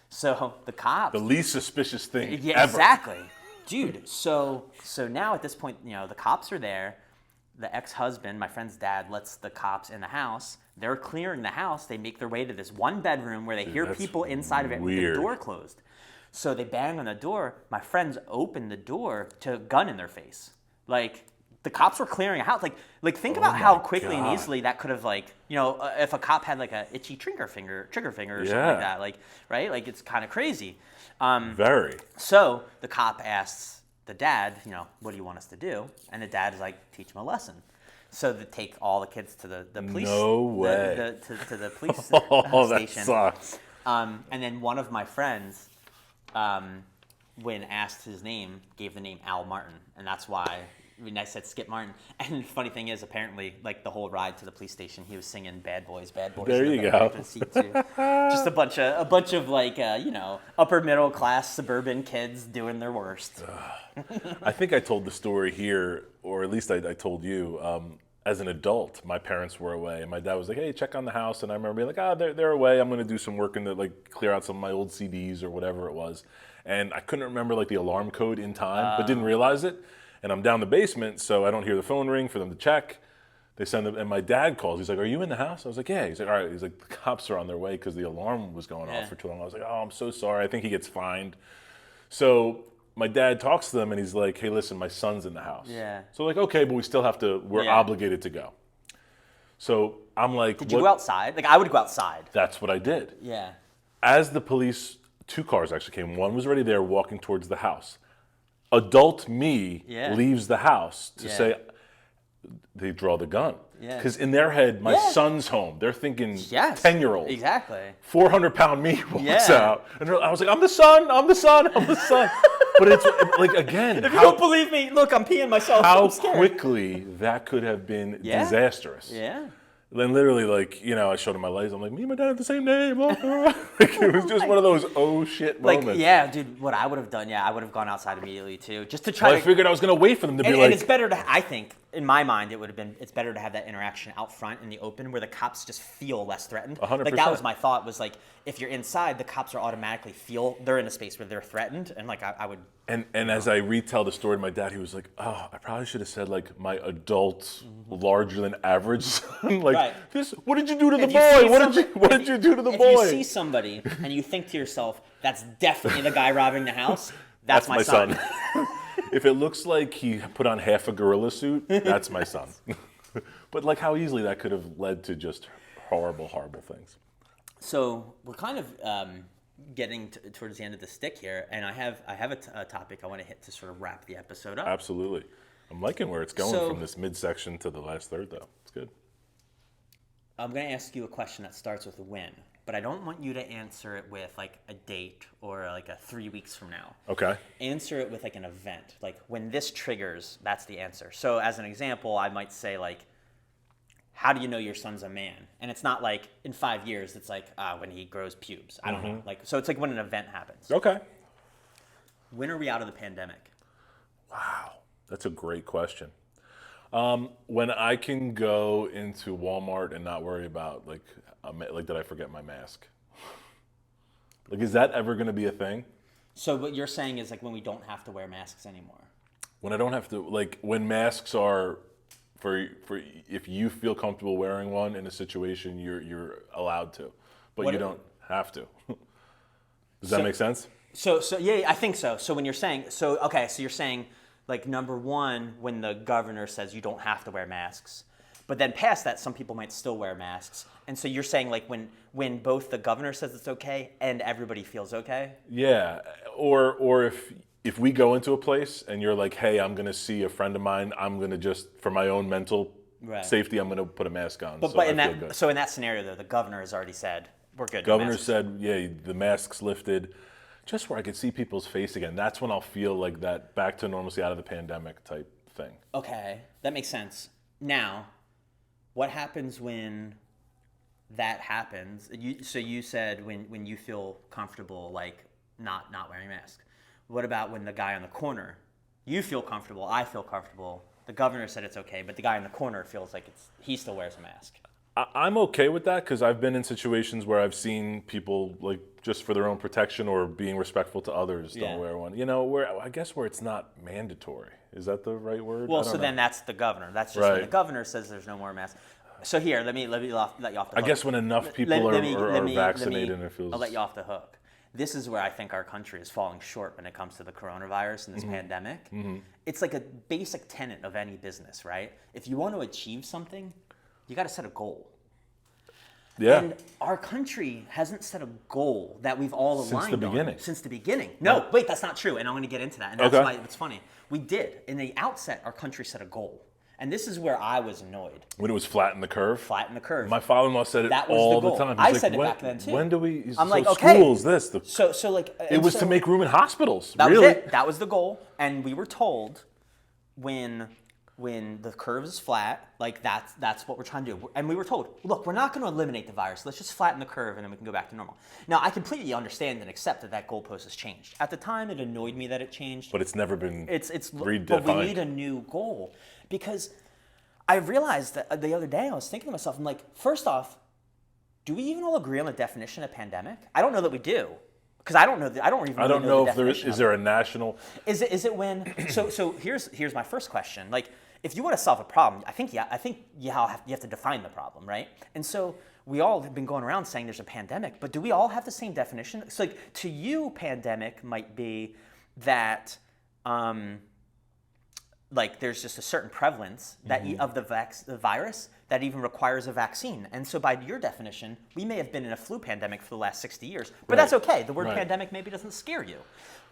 So the cops, the least suspicious thing ever. Exactly, dude. So now at this point, the cops are there. The ex-husband, my friend's dad, lets the cops in the house. They're clearing the house. They make their way to this one bedroom where they hear people inside of it with the door closed. So they bang on the door. My friends open the door to a gun in their face, like. The cops were clearing a house. Like think about how quickly and easily that could have, if a cop had like a itchy trigger finger or something like that, right? Like it's kind of crazy. Very. So the cop asks the dad, "What do you want us to do?" And the dad is like, "Teach him a lesson." So they take all the kids to the police. No way. To the police That station. sucks. And then one of my friends, when asked his name, gave the name Al Martin, and that's why. I said Skip Martin. And the funny thing is, apparently, like the whole ride to the police station, he was singing "Bad Boys, Bad Boys." There you go. Just a bunch of like upper middle class suburban kids doing their worst. I think I told the story here, or at least I told you. As an adult, my parents were away, and my dad was like, "Hey, check on the house." And I remember being like, they're away. I'm going to do some work and clear out some of my old CDs or whatever it was. And I couldn't remember like the alarm code in time, but didn't realize it. And I'm down the basement, so I don't hear the phone ring for them to check. They send them, and my dad calls. He's like, "Are you in the house?" I was like, "Yeah." He's like, "All right." He's like, "The cops are on their way because the alarm was going off for too long." I was like, "Oh, I'm so sorry." I think he gets fined. So my dad talks to them, and he's like, "Hey, listen, my son's in the house." Yeah. So like, okay, but we still have to. We're obligated to go. So I'm like, "Did you go outside?" Like I would go outside. That's what I did. Yeah. As the police, 2 cars actually came. One was already there, walking towards the house. Adult me leaves the house to say, they draw the gun. Because in their head, my son's home. They're thinking 10-year-old. Exactly. 400-pound me walks out. And I was like, I'm the son. But it's like, again. If you don't believe me, look, I'm peeing myself. How quickly that could have been disastrous. Yeah. Then literally, I showed him my license. I'm like, me and my dad have the same name. It was just one of those oh shit moments. Dude, what I would have done, I would have gone outside immediately too, just to try. I figured I was gonna wait for them to be like. And it's better to, I think, in my mind, it's better to have that interaction out front in the open where the cops just feel less threatened. 100%. Like that was my thought. Was like, if you're inside, the cops are automatically they're in a space where they're threatened, and like I would. And as I retell the story to my dad, he was like, "Oh, I probably should have said like my adult, larger than average son. This. What did you do to the boy? What did you do to the boy?" If you see somebody and you think to yourself, "That's definitely the guy robbing the house," that's my son. If it looks like he put on half a gorilla suit, that's my son. But like how easily that could have led to just horrible, horrible things. So we're kind of getting towards the end of the stick here, and I have a topic I want to hit to sort of wrap the episode up. Absolutely. I'm liking where it's going from this midsection to the last third, though. It's good. I'm going to ask you a question that starts with a when, but I don't want you to answer it with like a date or like a 3 weeks from now. Okay. Answer it with like an event. Like when this triggers, that's the answer. So as an example, I might say like, how do you know your son's a man? And it's not like in 5 years, it's like when he grows pubes. I don't know. So it's like when an event happens. Okay. When are we out of the pandemic? Wow. That's a great question. When I can go into Walmart and not worry about like did I forget my mask? Like, is that ever going to be a thing? So what you're saying is like when we don't have to wear masks anymore. When I don't have to, like, when masks are for if you feel comfortable wearing one in a situation, you're allowed to, but you don't have to. Does that make sense? So yeah, I think so. So when you're saying so you're saying like number one, when the governor says you don't have to wear masks, but then past that, some people might still wear masks. And so you're saying like when both the governor says it's okay and everybody feels okay? Yeah, or if we go into a place and you're like, hey, I'm gonna see a friend of mine, I'm gonna just for my own mental safety, I'm gonna put a mask on. But in that scenario though, the governor has already said we're good. Governor said, yeah, the mask's lifted, just where I could see people's face again. That's when I'll feel like that back to normalcy out of the pandemic type thing. Okay, that makes sense. Now, what happens when that happens? So you said when you feel comfortable, like not wearing a mask. What about when the guy on the corner, you feel comfortable, I feel comfortable, the governor said it's okay, but the guy in the corner feels like he still wears a mask? I'm okay with that because I've been in situations where I've seen people like just for their own protection or being respectful to others don't wear one. You know, where I guess where it's not mandatory. Is that the right word? Well, so then that's the governor. That's just when the governor says there's no more masks. So here, let you off the hook. I guess when enough people are vaccinated, it feels. I'll let you off the hook. This is where I think our country is falling short when it comes to the coronavirus and this pandemic. It's like a basic tenet of any business, right? If you want to achieve something, you got to set a goal. Yeah. And our country hasn't set a goal that we've all aligned on since the beginning. No, wait, that's not true. And I'm going to get into that. And that's why it's funny. We did. In the outset, our country set a goal. And this is where I was annoyed. When it was flatten the curve? Flatten the curve. My father-in-law said it all the time. I said it back then too. When do we? I'm like, okay. Schools, this. So like. It was to make room in hospitals. That really. was it. That was the goal. And we were told when the curve is flat, like that's what we're trying to do. And we were told, look, we're not going to eliminate the virus. Let's just flatten the curve and then we can go back to normal. Now, I completely understand and accept that goalpost has changed. At the time, it annoyed me that it changed. But it's never been redefined. But we need a new goal. Because I realized that the other day, I was thinking to myself, I'm like, first off, do we even all agree on the definition of pandemic? I don't know that we do. Because I don't know. I don't know if there is there a national. Is it when? So here's my first question. Like, if you want to solve a problem, I think you have to define the problem, right? And so we all have been going around saying there's a pandemic, but do we all have the same definition? So like to you, pandemic might be that like there's just a certain prevalence that of the virus that even requires a vaccine. And so by your definition, we may have been in a flu pandemic for the last 60 years, but that's okay. The word pandemic maybe doesn't scare you.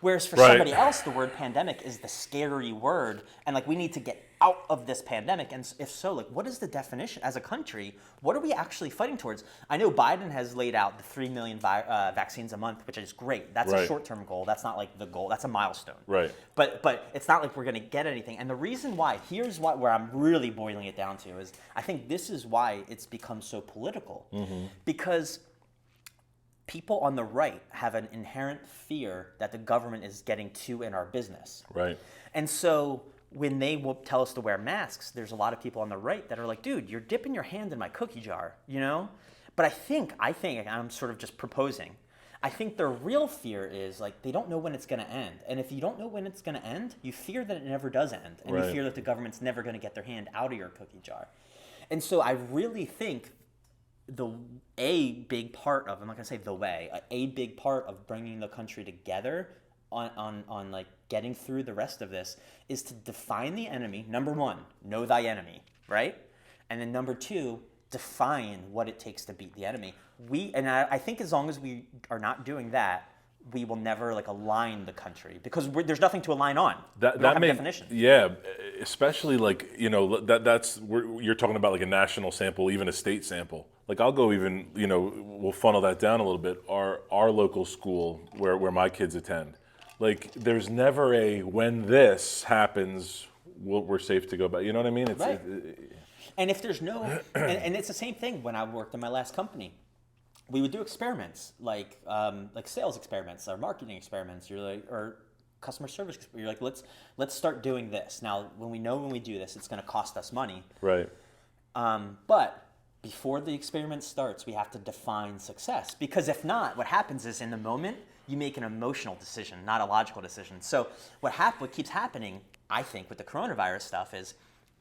Whereas for somebody else, the word pandemic is the scary word, and like we need to get out of this pandemic. And if so, like what is the definition as a country? What are we actually fighting towards? I know Biden has laid out the 3 million vaccines a month, which is great. That's a short-term goal. That's not like the goal. That's a milestone. Right. But it's not like we're going to get anything. And the reason why, here's where I'm really boiling it down to is I think this is why it's become so political. Because people on the right have an inherent fear that the government is getting too in our business. Right. And so when they will tell us to wear masks, there's a lot of people on the right that are like, dude, you're dipping your hand in my cookie jar, you know? But I think I'm sort of just proposing. I think their real fear is like they don't know when it's going to end. And if you don't know when it's going to end, you fear that it never does end. And you fear that the government's never going to get their hand out of your cookie jar. And so I really think a big part of bringing the country together on like getting through the rest of this is to define the enemy. Number one, know thy enemy, right? And then number two, define what it takes to beat the enemy. I think as long as we are not doing that, we will never like align the country because there's nothing to align on. That definition. Yeah, especially like you're talking about like a national sample, even a state sample. Like I'll go even we'll funnel that down a little bit. Our local school where my kids attend, like there's never a when this happens we're safe to go back. You know what I mean? It's, right. And if there's no, and it's the same thing when I worked in my last company. We would do experiments like sales experiments or marketing experiments or customer service. You're like, let's start doing this. Now, when we do this, it's going to cost us money. Right. But before the experiment starts, we have to define success. Because if not, what happens is in the moment, you make an emotional decision, not a logical decision. So what keeps happening, I think, with the coronavirus stuff is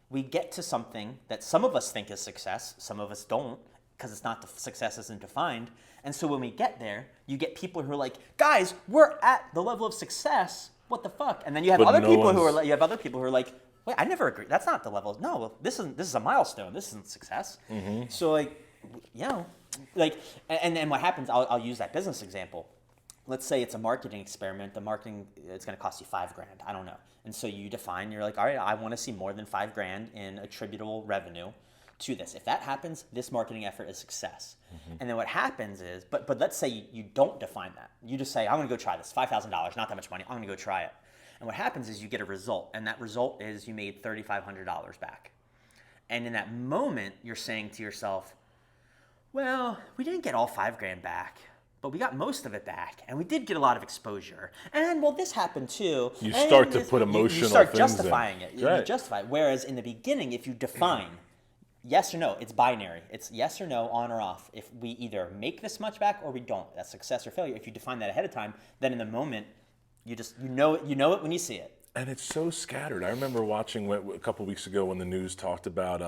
we get to something that some of us think is success, some of us don't, because it's not success isn't defined. And so when we get there, you get people who are like, guys, we're at the level of success. What the fuck? And then you have other people who are like, wait, I never agree. That's not the level. No, this is a milestone. This isn't success. Mm-hmm. So like, and what happens? I'll use that business example. Let's say it's a marketing experiment. The marketing, it's going to cost you $5,000. I don't know. And so you define. You're like, all right, I want to see more than $5,000 in attributable revenue to this. If that happens, this marketing effort is success. Mm-hmm. And then what happens is, but let's say you don't define that. You just say, I'm going to go try this. $5,000, not that much money. I'm going to go try it. And what happens is you get a result, and that result is you made $3,500 back. And in that moment, you're saying to yourself, well, we didn't get all $5,000 back, but we got most of it back, and we did get a lot of exposure. And well, this happened too. You start to put emotional you start things justifying in. it. You justify it. Whereas in the beginning, if you define yes or no, it's binary. It's yes or no, on or off. If we either make this much back or we don't, that's success or failure. If you define that ahead of time, then in the moment, you know it when you see it. And it's so scattered. I remember watching a couple weeks ago when the news talked about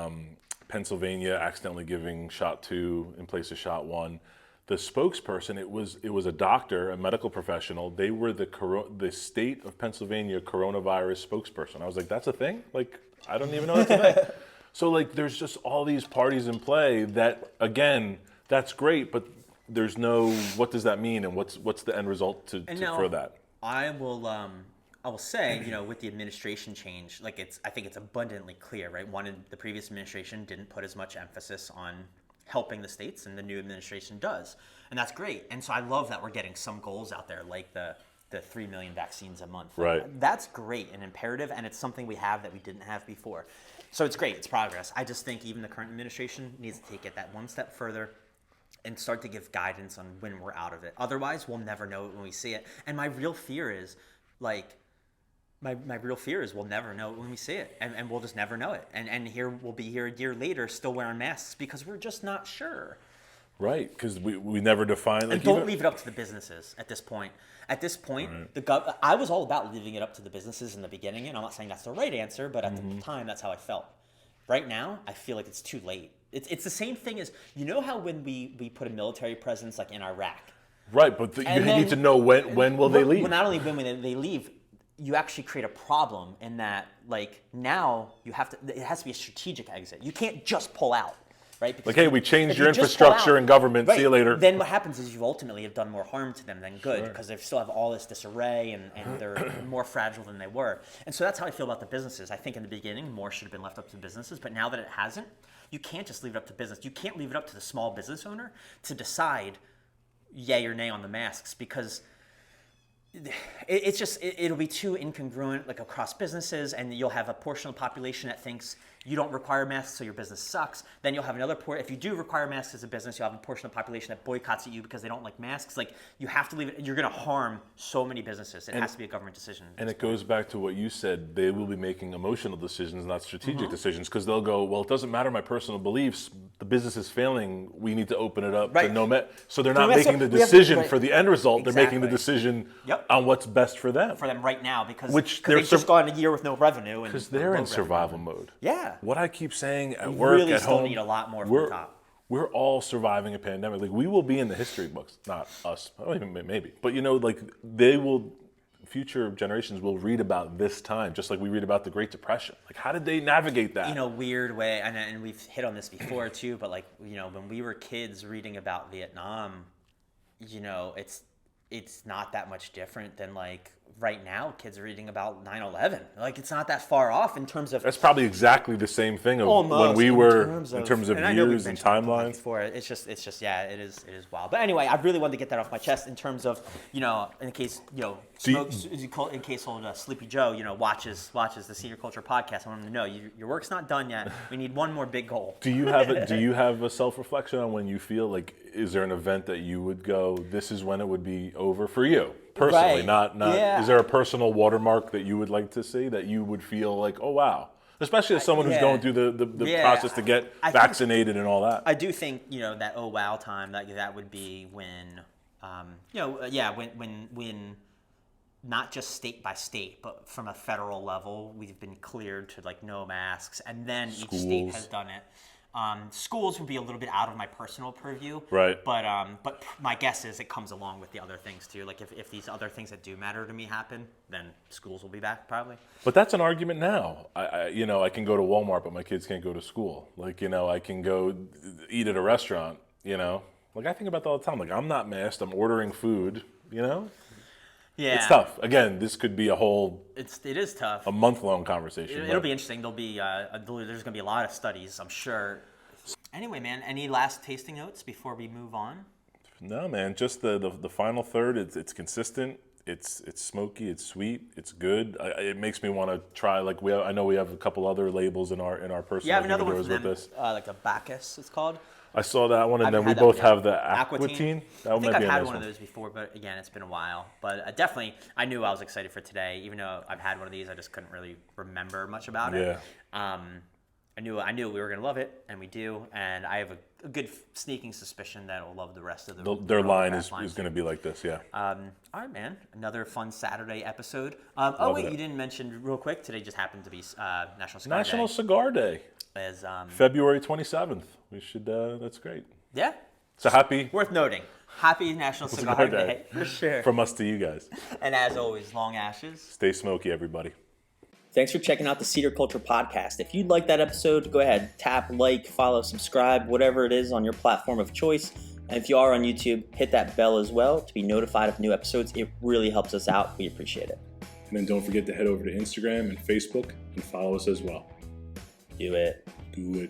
Pennsylvania accidentally giving shot 2 in place of shot 1. The spokesperson, it was a doctor, a medical professional. They were the state of Pennsylvania coronavirus spokesperson. I was like, that's a thing? Like, I don't even know that's a thing. So like, there's just all these parties in play that, again, that's great, but there's no, what does that mean, and what's the end result for that? I will say, with the administration change, I think it's abundantly clear, right? The previous administration didn't put as much emphasis on helping the states, and the new administration does, and that's great. And so I love that we're getting some goals out there, like the 3 million vaccines a month. Right. That's great and imperative, and it's something we have that we didn't have before. So it's great. It's progress. I just think even the current administration needs to take it that one step further and start to give guidance on when we're out of it. Otherwise, we'll never know it when we see it. And my real fear is, we'll never know it when we see it, and we'll just never know it. And here we'll be here a year later still wearing masks because we're just not sure. Right, because we never define. And don't leave it up to the businesses at this point. At this point, right. I was all about leaving it up to the businesses in the beginning, and I'm not saying that's the right answer, but at the time, that's how I felt. Right now, I feel like it's too late. It's the same thing as, how when we put a military presence like in Iraq. Right, but you need to know when will they leave. Well, not only when they leave, you actually create a problem in that, now it has to be a strategic exit. You can't just pull out, right? Because hey, we changed your infrastructure and government, right, see you later. Then what happens is you ultimately have done more harm to them than good, because they still have all this disarray and they're more fragile than they were. And so that's how I feel about the businesses. I think in the beginning, more should have been left up to businesses, but now that it hasn't, you can't just leave it up to business. You can't leave it up to the small business owner to decide yay or nay on the masks, because it'll be too incongruent across businesses, and you'll have a portion of the population that thinks you don't require masks, so your business sucks. Then you'll have another if you do require masks as a business, you'll have a portion of the population that boycotts at you because they don't like masks. You have to leave it. You're going to harm so many businesses. It has to be a government decision. And it goes back to what you said. They will be making emotional decisions, not strategic decisions, because they'll go, well, it doesn't matter my personal beliefs. The business is failing. We need to open it up to no So they're not making the decision for the end result. Exactly. They're making the decision on what's best for them. For them right now, because they've just gone a year with no revenue. Because they're in survival mode. Yeah. What I keep saying at work, at home, need a lot more from the top. We're all surviving a pandemic. We will be in the history books, not us, maybe. But future generations will read about this time, just like we read about the Great Depression. How did they navigate that? In a weird way, and we've hit on this before too, but when we were kids reading about Vietnam, it's not that much different than right now kids are reading about 9/11. It's not that far off in terms of. That's probably exactly the same thing of almost, when we were in terms of years and timelines. It's just it is wild. But anyway, I really wanted to get that off my chest in terms of in case in case old Sleepy Joe watches the Senior Culture podcast. I want him to know your work's not done yet. We need one more big goal. Do you have a self-reflection on when you feel is there an event that you would go, this is when it would be over for you? Personally, Right. not. Yeah. Is there a personal watermark that you would like to see that you would feel like, oh wow, especially as someone who's going through the Yeah. process to get vaccinated and all that? I do think that oh wow time that would be when when not just state by state, but from a federal level, we've been cleared to like no masks, and then each state has done it. Schools would be a little bit out of my personal purview, Right? But my guess is it comes along with the other things too. Like if these other things that do matter to me happen, then schools will be back probably. But that's an argument now. I can go to Walmart, but my kids can't go to school. Like, I can go eat at a restaurant. Like I think about that all the time. Like I'm not masked. I'm ordering food. Yeah, It's tough. Again, this could be it is tough. a month-long conversation. It'll be interesting. There's going to be a lot of studies, I'm sure. Anyway, man, any last tasting notes before we move on? No, man. Just the final third. It's consistent. It's smoky. It's sweet. It's good. It makes me want to try. Like I know we have a couple other labels in our personal. Yeah, I have another one with from them, this. like a Bacchus, it's called. I saw that one, and then we had that both one, yeah. have the Aquatine. That I think might I've be a had nice one of those before, but again, it's been a while. But definitely, I knew I was excited for today, even though I've had one of these. I just couldn't really remember much about it. Yeah. I knew we were gonna love it, and we do. And I have a good sneaking suspicion that we'll love the rest of Their RoMa line Craft is going to be like this, yeah. All right, man. Another fun Saturday episode. Love wait, it. you didn't mention real quick. Today just happened to be National Cigar National Day. Cigar Day, As, February 27th. We should. That's great. yeah. So happy Worth noting. Happy National Cigar, Cigar Day. Day. For sure. from us to you guys. And as always, long ashes. Stay smoky, everybody. Thanks for checking out the Cedar Culture Podcast. If you'd like that episode, go ahead, tap, like, follow, subscribe, whatever it is on your platform of choice. And if you are on YouTube, hit that bell as well to be notified of new episodes. It really helps us out. We appreciate it. And then don't forget to head over to Instagram and Facebook and follow us as well. Do it. Do it.